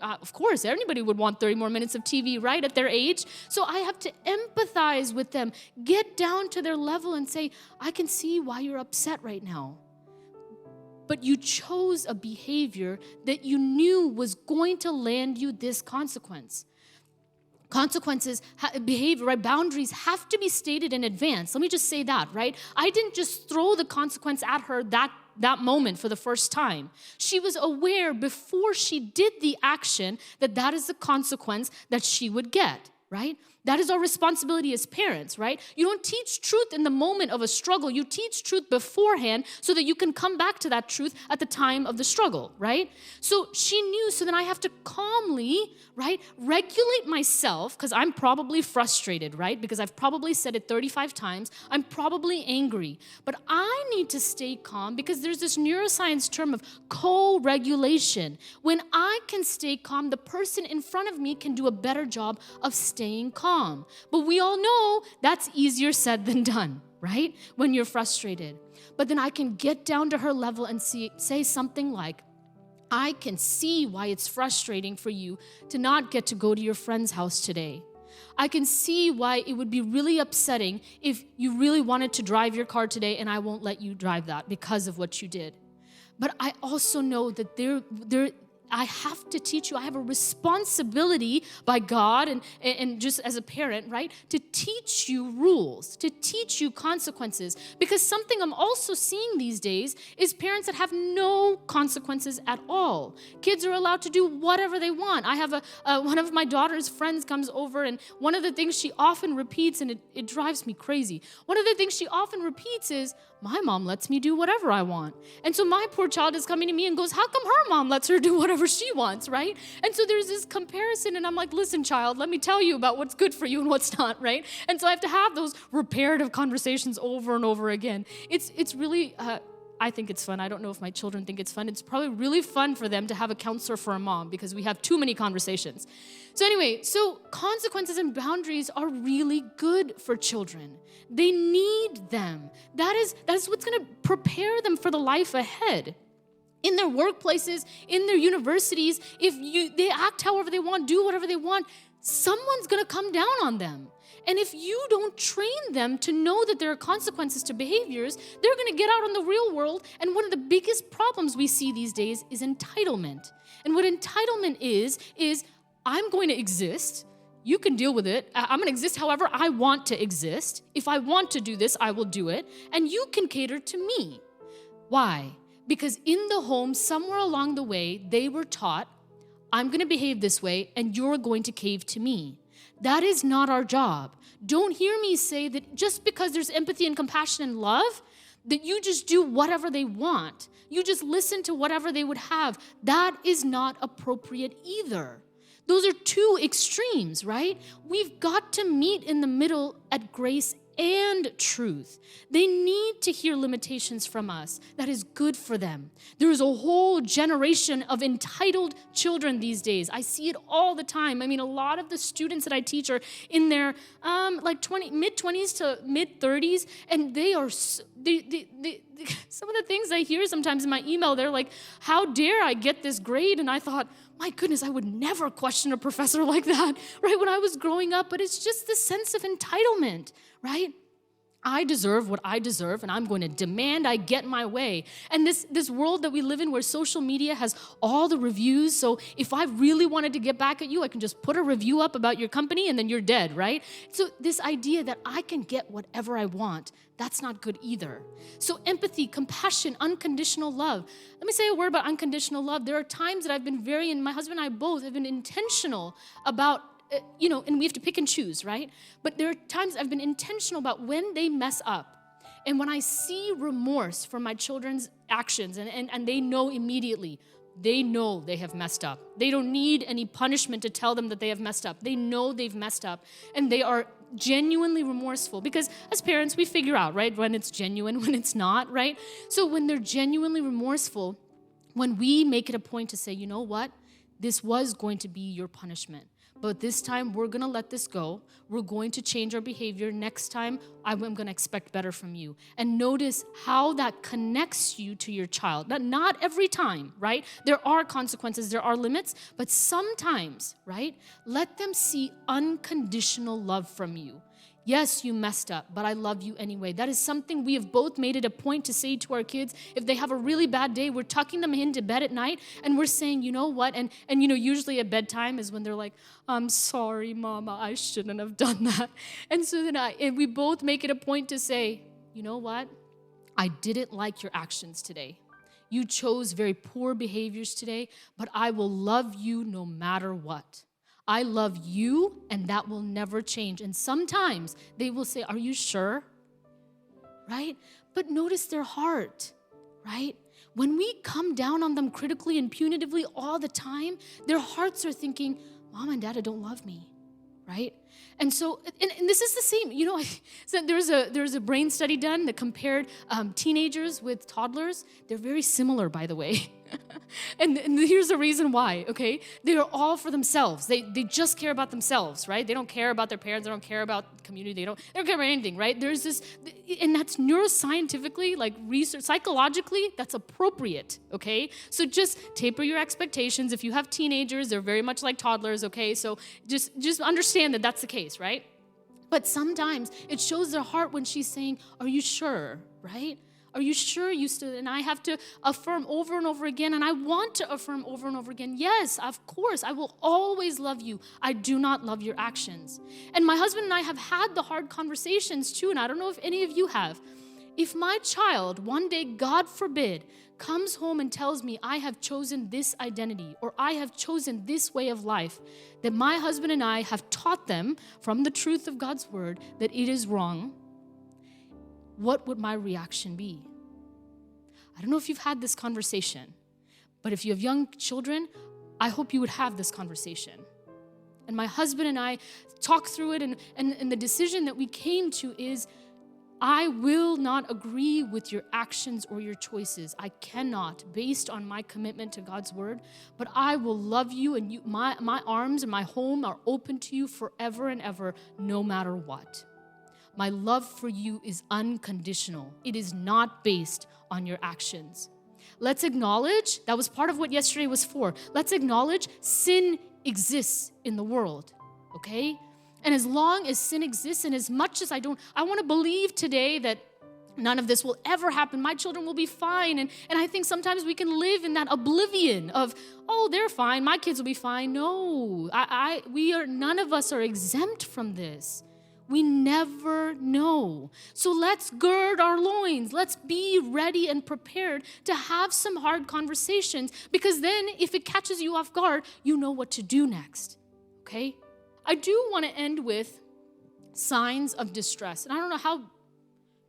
Of course, anybody would want 30 more minutes of TV, right, at their age. So I have to empathize with them, get down to their level and say, I can see why you're upset right now. But you chose a behavior that you knew was going to land you this consequence. Consequences, behavior, right? Boundaries have to be stated in advance. Let me just say that, right? I didn't just throw the consequence at her that moment for the first time. She was aware before she did the action that is the consequence that she would get, right? That is our responsibility as parents, right? You don't teach truth in the moment of a struggle. You teach truth beforehand so that you can come back to that truth at the time of the struggle, right? So she knew, so then I have to calmly, right, regulate myself, because I'm probably frustrated, right? Because I've probably said it 35 times. I'm probably angry. But I need to stay calm because there's this neuroscience term of co-regulation. When I can stay calm, the person in front of me can do a better job of staying calm. But we all know that's easier said than done, right? When you're frustrated. But then I can get down to her level and say something like, I can see why it's frustrating for you to not get to go to your friend's house today. I can see why it would be really upsetting if you really wanted to drive your car today and I won't let you drive that because of what you did. But I also know that I have to teach you. I have a responsibility by God and just as a parent, right, to teach you rules, to teach you consequences. Because something I'm also seeing these days is parents that have no consequences at all. Kids are allowed to do whatever they want. I have one of my daughter's friends comes over, and one of the things she often repeats, and it drives me crazy. One of the things she often repeats is, my mom lets me do whatever I want. And so my poor child is coming to me and goes, how come her mom lets her do whatever she wants, right? And so there's this comparison, and I'm like, listen, child, let me tell you about what's good for you and what's not, right? And so I have to have those reparative conversations over and over again. It's really, I think it's fun. I don't know if my children think it's fun. It's probably really fun for them to have a counselor for a mom because we have too many conversations. So anyway, so consequences and boundaries are really good for children. They need them. That is what's going to prepare them for the life ahead. In their workplaces, in their universities, they act however they want, do whatever they want, someone's going to come down on them. And if you don't train them to know that there are consequences to behaviors, they're going to get out in the real world. And one of the biggest problems we see these days is entitlement. And what entitlement is I'm going to exist. You can deal with it. I'm going to exist however I want to exist. If I want to do this, I will do it. And you can cater to me. Why? Because in the home, somewhere along the way, they were taught, I'm going to behave this way, and you're going to cave to me. That is not our job. Don't hear me say that just because there's empathy and compassion and love, that you just do whatever they want. You just listen to whatever they would have. That is not appropriate either. Those are two extremes, right? We've got to meet in the middle at grace and truth. They need to hear limitations from us. That is good for them. There is a whole generation of entitled children these days. I see it all the time. I mean, a lot of the students that I teach are in their mid-20s to mid-30s, and they are some of the things I hear sometimes in my email, they're like, how dare I get this grade? And I thought, my goodness, I would never question a professor like that, right, when I was growing up. But it's just the sense of entitlement, right? I deserve what I deserve, and I'm going to demand I get my way. And this world that we live in where social media has all the reviews, so if I really wanted to get back at you, I can just put a review up about your company and then you're dead, right? So this idea that I can get whatever I want, that's not good either. So empathy, compassion, unconditional love. Let me say a word about unconditional love. There are times that I've been and my husband and I both have been intentional about and we have to pick and choose, right? But there are times I've been intentional about when they mess up. And when I see remorse for my children's actions, and they know immediately, they know they have messed up. They don't need any punishment to tell them that they have messed up. They know they've messed up, and they are genuinely remorseful. Because as parents, we figure out, right, when it's genuine, when it's not, right? So when they're genuinely remorseful, when we make it a point to say, you know what? This was going to be your punishment. But this time, we're going to let this go. We're going to change our behavior. Next time, I'm going to expect better from you. And notice how that connects you to your child. Not every time, right? There are consequences, there are limits, but sometimes, right? Let them see unconditional love from you. Yes, you messed up, but I love you anyway. That is something we have both made it a point to say to our kids. If they have a really bad day, we're tucking them into bed at night, and we're saying, you know what? And usually at bedtime is when they're like, I'm sorry, Mama, I shouldn't have done that. And so then we both make it a point to say, you know what? I didn't like your actions today. You chose very poor behaviors today, but I will love you no matter what. I love you, and that will never change. And sometimes they will say, are you sure? Right? But notice their heart, right? When we come down on them critically and punitively all the time, their hearts are thinking, Mom and Dad don't love me, right? And so, and this is the same, so there's a brain study done that compared teenagers with toddlers. They're very similar, by the way. and here's the reason why, okay? They are all for themselves. They just care about themselves, right? They don't care about their parents. They don't care about the community. They don't care about anything, right? There's this, and that's neuroscientifically, like research, psychologically, that's appropriate, okay? So just taper your expectations. If you have teenagers, they're very much like toddlers, okay? So just understand that that's the case, right? But sometimes it shows their heart when she's saying, are you sure, right? Are you sure you stood? And I have to affirm over and over again, and I want to affirm over and over again, yes, of course, I will always love you. I do not love your actions. And my husband and I have had the hard conversations too, and I don't know if any of you have. If my child one day, God forbid, comes home and tells me I have chosen this identity or I have chosen this way of life, that my husband and I have taught them from the truth of God's word that it is wrong, what would my reaction be? I don't know if you've had this conversation, but if you have young children, I hope you would have this conversation. And my husband and I talked through it, and the decision that we came to is, I will not agree with your actions or your choices. I cannot, based on my commitment to God's word, but I will love you, and my arms and my home are open to you forever and ever, no matter what. My love for you is unconditional. It is not based on your actions. Let's acknowledge, that was part of what yesterday was for. Let's acknowledge sin exists in the world, okay? And as long as sin exists, and as much as I want to believe today that none of this will ever happen. My children will be fine. And I think sometimes we can live in that oblivion of, oh, they're fine. My kids will be fine. No, none of us are exempt from this. We never know. So let's gird our loins. Let's be ready and prepared to have some hard conversations, because then if it catches you off guard, you know what to do next, okay? I do want to end with signs of distress. And I don't know, how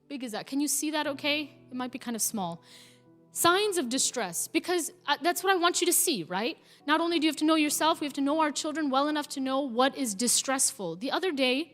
big is that? Can you see that okay? It might be kind of small. Signs of distress, because that's what I want you to see, right? Not only do you have to know yourself, we have to know our children well enough to know what is distressful. The other day,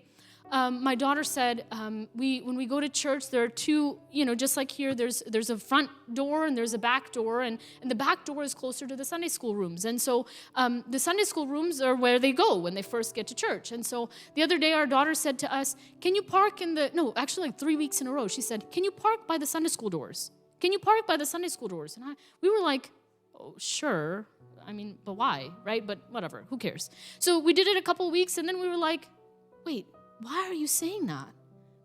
my daughter said, when we go to church, there are two, just like here, there's a front door and there's a back door, and the back door is closer to the Sunday school rooms. And so the Sunday school rooms are where they go when they first get to church. And so the other day, our daughter said to us, can you park like 3 weeks in a row, she said, can you park by the Sunday school doors? Can you park by the Sunday school doors? And we were like, oh, sure. I mean, but why, right? But whatever, who cares? So we did it a couple weeks, and then we were like, wait, why are you saying that?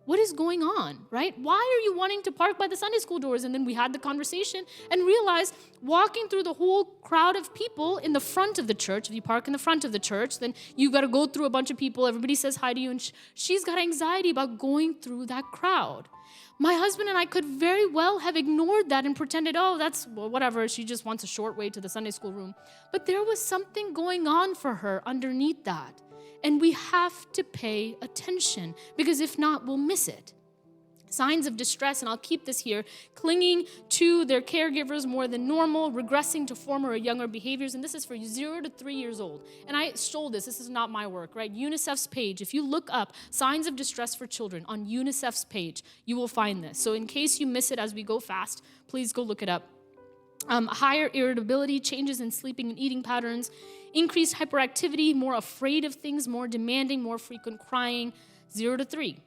What is going on, right? Why are you wanting to park by the Sunday school doors? And then we had the conversation and realized walking through the whole crowd of people in the front of the church, if you park in the front of the church, then you got to go through a bunch of people. Everybody says hi to you, and she's got anxiety about going through that crowd. My husband and I could very well have ignored that and pretended, oh, that's whatever. She just wants a short way to the Sunday school room. But there was something going on for her underneath that. And we have to pay attention, because if not, we'll miss it. Signs of distress, and I'll keep this here: clinging to their caregivers more than normal, regressing to former or younger behaviors. And this is for 0 to 3 years old. And I stole this. This is not my work, right? UNICEF's page. If you look up signs of distress for children on UNICEF's page, you will find this. So in case you miss it as we go fast, please go look it up. Higher irritability, changes in sleeping and eating patterns, increased hyperactivity, more afraid of things, more demanding, more frequent crying, 0 to 3.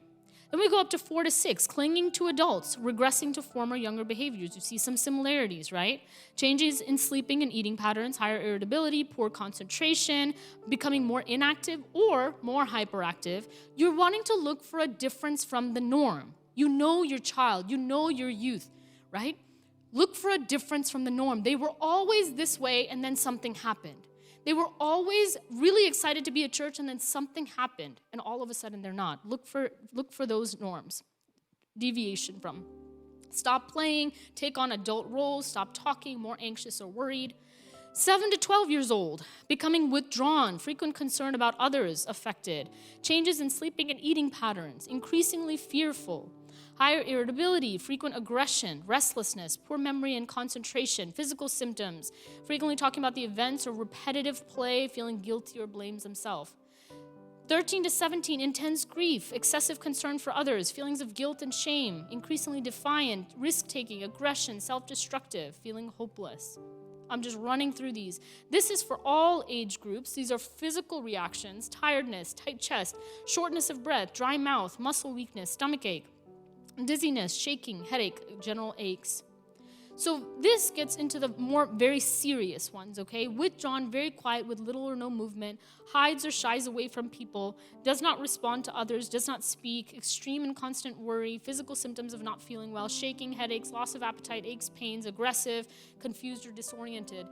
Then we go up to 4 to 6, clinging to adults, regressing to former younger behaviors. You see some similarities, right? Changes in sleeping and eating patterns, higher irritability, poor concentration, becoming more inactive or more hyperactive. You're wanting to look for a difference from the norm. You know your child, you know your youth, right? Look for a difference from the norm. They were always this way, and then something happened. They were always really excited to be at church, and then something happened, and all of a sudden they're not. Look for those norms. Deviation from. Stop playing, take on adult roles, stop talking, more anxious or worried. 7 to 12 years old, becoming withdrawn, frequent concern about others affected. Changes in sleeping and eating patterns, increasingly fearful. Higher irritability, frequent aggression, restlessness, poor memory and concentration, physical symptoms, frequently talking about the events or repetitive play, feeling guilty or blames himself. 13 to 17, intense grief, excessive concern for others, feelings of guilt and shame, increasingly defiant, risk-taking, aggression, self-destructive, feeling hopeless. I'm just running through these. This is for all age groups. These are physical reactions: tiredness, tight chest, shortness of breath, dry mouth, muscle weakness, stomach ache, dizziness, shaking, headache, general aches. So this gets into the more very serious ones, okay? Withdrawn, very quiet, with little or no movement, hides or shies away from people, does not respond to others, does not speak, extreme and constant worry, physical symptoms of not feeling well, shaking, headaches, loss of appetite, aches, pains, aggressive, confused or disoriented.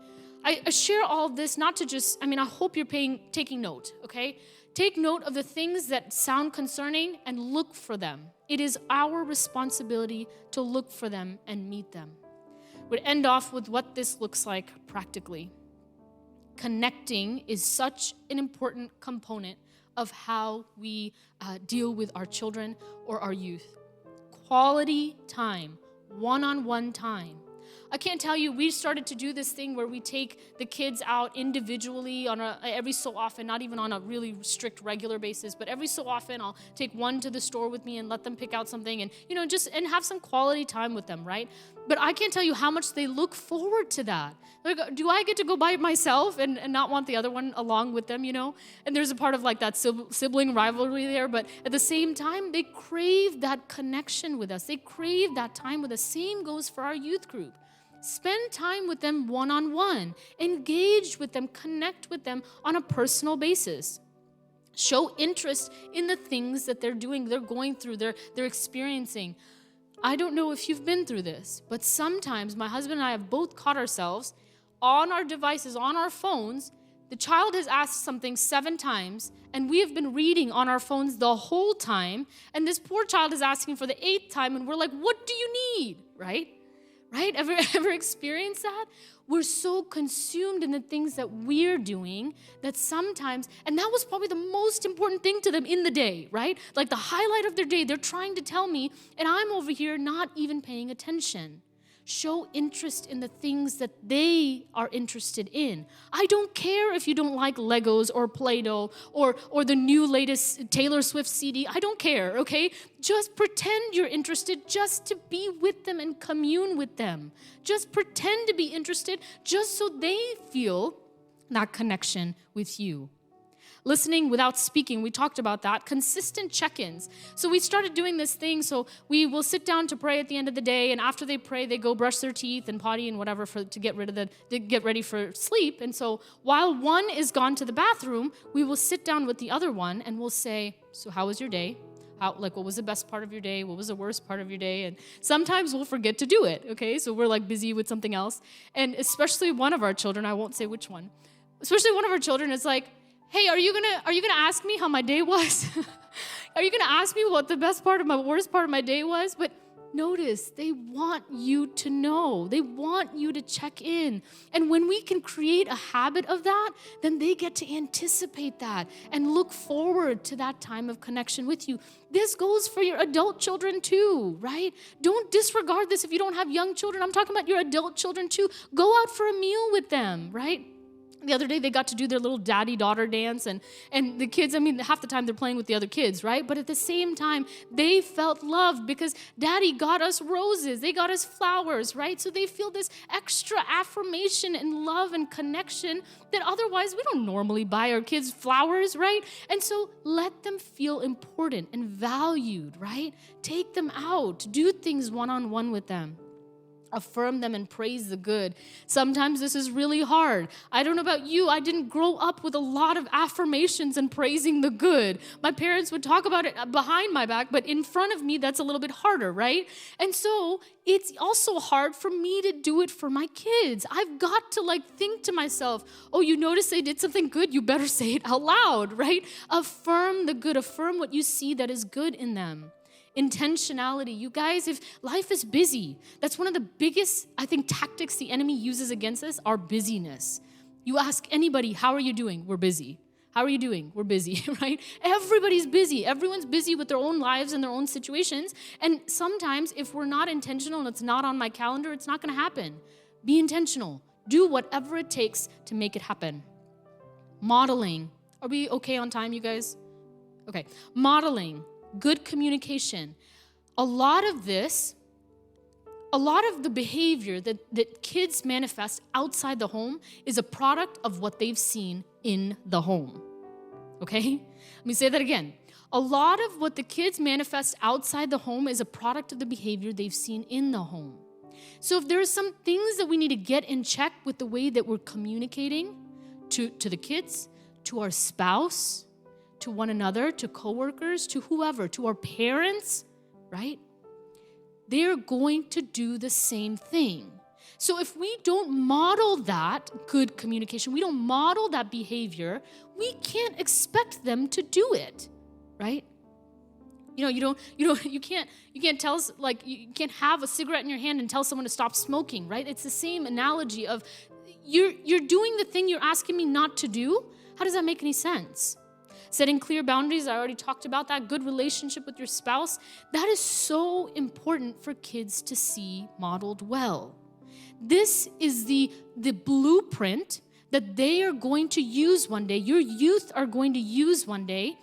I share all of this not to just, I hope you're taking note, okay? Take note of the things that sound concerning and look for them. It is our responsibility to look for them and meet them. We'd end off with what this looks like practically. Connecting is such an important component of how we deal with our children or our youth. Quality time, one-on-one time. I can't tell you, we started to do this thing where we take the kids out individually every so often, not even on a really strict regular basis, but every so often I'll take one to the store with me and let them pick out something and, and have some quality time with them, right? But I can't tell you how much they look forward to that. Like, do I get to go by myself and not want the other one along with them, And there's a part of like that sibling rivalry there, but at the same time, they crave that connection with us. They crave that time with us. Same goes for our youth group. Spend time with them one-on-one. Engage with them. Connect with them on a personal basis. Show interest in the things that they're doing, they're going through, they're experiencing. I don't know if you've been through this, but sometimes my husband and I have both caught ourselves on our devices, on our phones. The child has asked something 7 times, and we have been reading on our phones the whole time, and this poor child is asking for the 8th time, and we're like, what do you need, right? Right? Ever experienced that? We're so consumed in the things that we're doing that sometimes, and that was probably the most important thing to them in the day, right? Like the highlight of their day, they're trying to tell me, and I'm over here not even paying attention. Show interest in the things that they are interested in. I don't care if you don't like Legos or Play-Doh or the new latest Taylor Swift CD. I don't care, okay? Just pretend you're interested just to be with them and commune with them. Just pretend to be interested just so they feel that connection with you. Listening without speaking, we talked about that. Consistent check-ins. So we started doing this thing, so we will sit down to pray at the end of the day, and after they pray, they go brush their teeth and potty and whatever to get ready for sleep. And so while one is gone to the bathroom, we will sit down with the other one and we'll say, so how was your day? What was the best part of your day? What was the worst part of your day? And sometimes we'll forget to do it, okay? So we're like busy with something else. And especially one of our children, I won't say which one, especially one of our children is like, hey, are you gonna ask me how my day was? Are you gonna ask me what the best part of my worst part of my day was? But notice, they want you to know. They want you to check in. And when we can create a habit of that, then they get to anticipate that and look forward to that time of connection with you. This goes for your adult children too, right? Don't disregard this if you don't have young children. I'm talking about your adult children too. Go out for a meal with them, right? The other day, they got to do their little daddy-daughter dance, and the kids, half the time they're playing with the other kids, right? But at the same time, they felt loved because daddy got us roses. They got us flowers, right? So they feel this extra affirmation and love and connection that otherwise we don't normally buy our kids flowers, right? And so let them feel important and valued, right? Take them out. Do things one-on-one with them. Affirm them and praise the good. Sometimes this is really hard. I don't know about you, I didn't grow up with a lot of affirmations and praising the good. My parents would talk about it behind my back, but in front of me, that's a little bit harder, right? And so it's also hard for me to do it for my kids. I've got to think to myself, oh, you notice they did something good, you better say it out loud, right? Affirm the good, affirm what you see that is good in them. Intentionality. You guys, if life is busy, that's one of the biggest, I think, tactics the enemy uses against us, our busyness. You ask anybody, how are you doing? We're busy. How are you doing? We're busy, right? Everybody's busy. Everyone's busy with their own lives and their own situations. And sometimes if we're not intentional and it's not on my calendar, it's not going to happen. Be intentional. Do whatever it takes to make it happen. Modeling. Are we okay on time, you guys? Okay. Modeling. Good communication. A lot of the behavior that kids manifest outside the home is a product of what they've seen in the home. Okay? Let me say that again. A lot of what the kids manifest outside the home is a product of the behavior they've seen in the home. So if there are some things that we need to get in check with the way that we're communicating to the kids, to our spouse, to one another, to coworkers, to whoever, to our parents, right? They're going to do the same thing. So if we don't model that good communication, we don't model that behavior, we can't expect them to do it, right? You can't tell us, you can't have a cigarette in your hand and tell someone to stop smoking, right? It's the same analogy of you're doing the thing you're asking me not to do. How does that make any sense? Setting clear boundaries, I already talked about that. Good relationship with your spouse, that is so important for kids to see modeled well. This is the blueprint that they are going to use one day, your youth are going to use one day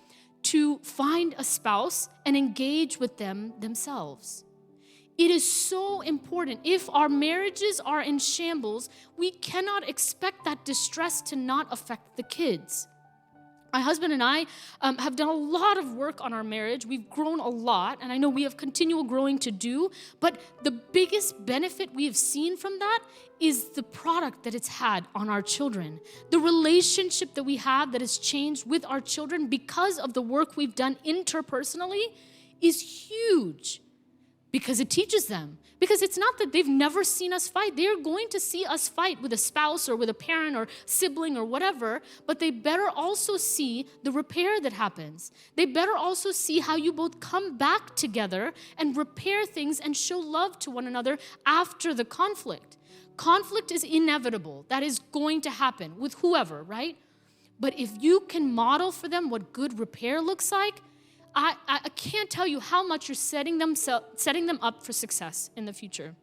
to find a spouse and engage with them themselves. It is so important. If our marriages are in shambles, we cannot expect that distress to not affect the kids. My husband and I have done a lot of work on our marriage. We've grown a lot, and I know we have continual growing to do, but the biggest benefit we have seen from that is the product that it's had on our children. The relationship that we have that has changed with our children because of the work we've done interpersonally is huge. Because it teaches them. Because it's not that they've never seen us fight. They're going to see us fight with a spouse or with a parent or sibling or whatever, but they better also see the repair that happens. They better also see how you both come back together and repair things and show love to one another after the conflict. Conflict is inevitable. That is going to happen with whoever, right? But if you can model for them what good repair looks like, I can't tell you how much you're setting them up for success in the future.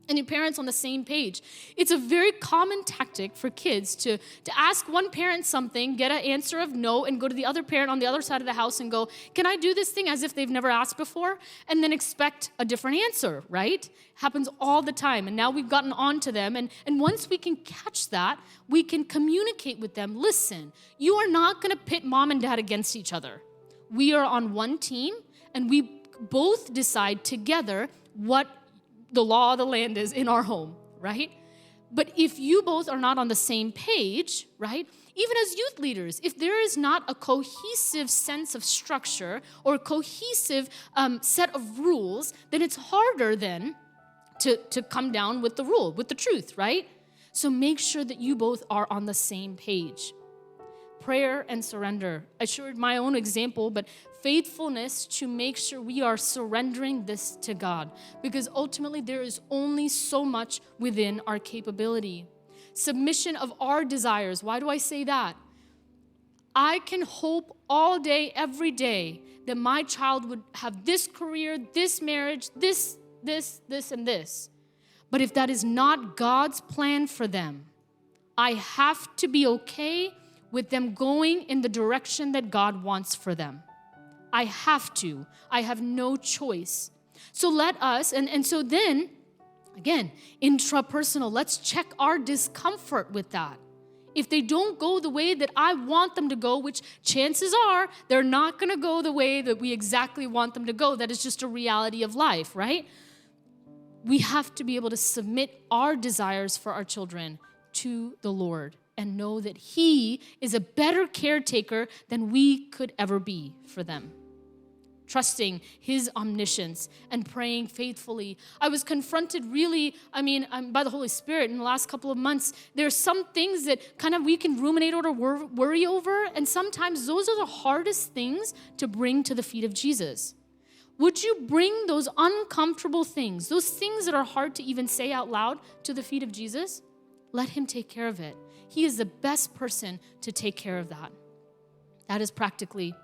And your parents on the same page. It's a very common tactic for kids to ask one parent something, get an answer of no, and go to the other parent on the other side of the house and go, can I do this thing, as if they've never asked before? And then expect a different answer, right? Happens all the time. And now we've gotten on to them. And once we can catch that, we can communicate with them. Listen, you are not going to pit mom and dad against each other. We are on one team, and we both decide together what the law of the land is in our home, right? But if you both are not on the same page, right, even as youth leaders, if there is not a cohesive sense of structure or a cohesive set of rules, then it's harder then to come down with the rule, with the truth, right? So make sure that you both are on the same page. Prayer and surrender. I shared my own example, but faithfulness to make sure we are surrendering this to God, because ultimately there is only so much within our capability. Submission of our desires. Why do I say that? I can hope all day, every day, that my child would have this career, this marriage, this, and this. But if that is not God's plan for them, I have to be okay with them going in the direction that God wants for them. I have to. I have no choice. So let us, and so then, again, intrapersonal, let's check our discomfort with that. If they don't go the way that I want them to go, which chances are they're not going to go the way that we exactly want them to go, that is just a reality of life, right? We have to be able to submit our desires for our children to the Lord and know that He is a better caretaker than we could ever be for them. Trusting His omniscience and praying faithfully. I was confronted really, by the Holy Spirit in the last couple of months. There are some things that kind of we can ruminate or worry over, and sometimes those are the hardest things to bring to the feet of Jesus. Would you bring those uncomfortable things, those things that are hard to even say out loud, to the feet of Jesus? Let Him take care of it. He is the best person to take care of that. That is practically.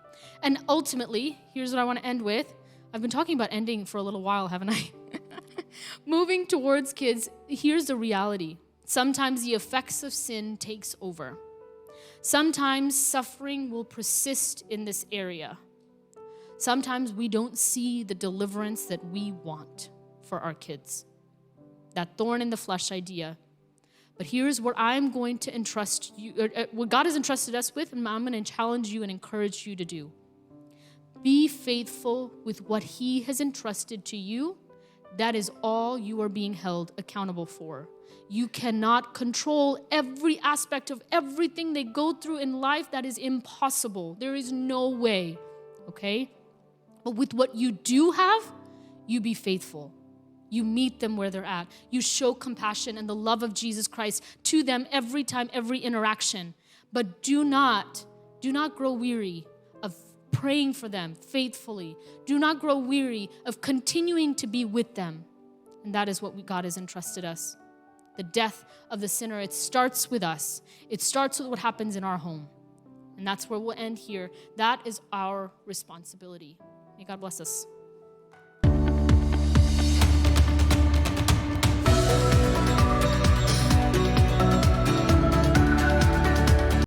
And ultimately, here's what I want to end with. I've been talking about ending for a little while, haven't I? Moving towards kids, here's the reality. Sometimes the effects of sin takes over. Sometimes suffering will persist in this area. Sometimes we don't see the deliverance that we want for our kids. That thorn in the flesh idea. But here's what I'm going to entrust you, what God has entrusted us with, and I'm going to challenge you and encourage you to do. Be faithful with what He has entrusted to you. That is all you are being held accountable for. You cannot control every aspect of everything they go through in life. That is impossible. There is no way, okay? But with what you do have, you be faithful. You meet them where they're at. You show compassion and the love of Jesus Christ to them every time, every interaction. But do not grow weary of praying for them faithfully. Do not grow weary of continuing to be with them. And that is what God has entrusted us. The death of the sinner, it starts with us. It starts with what happens in our home. And that's where we'll end here. That is our responsibility. May God bless us.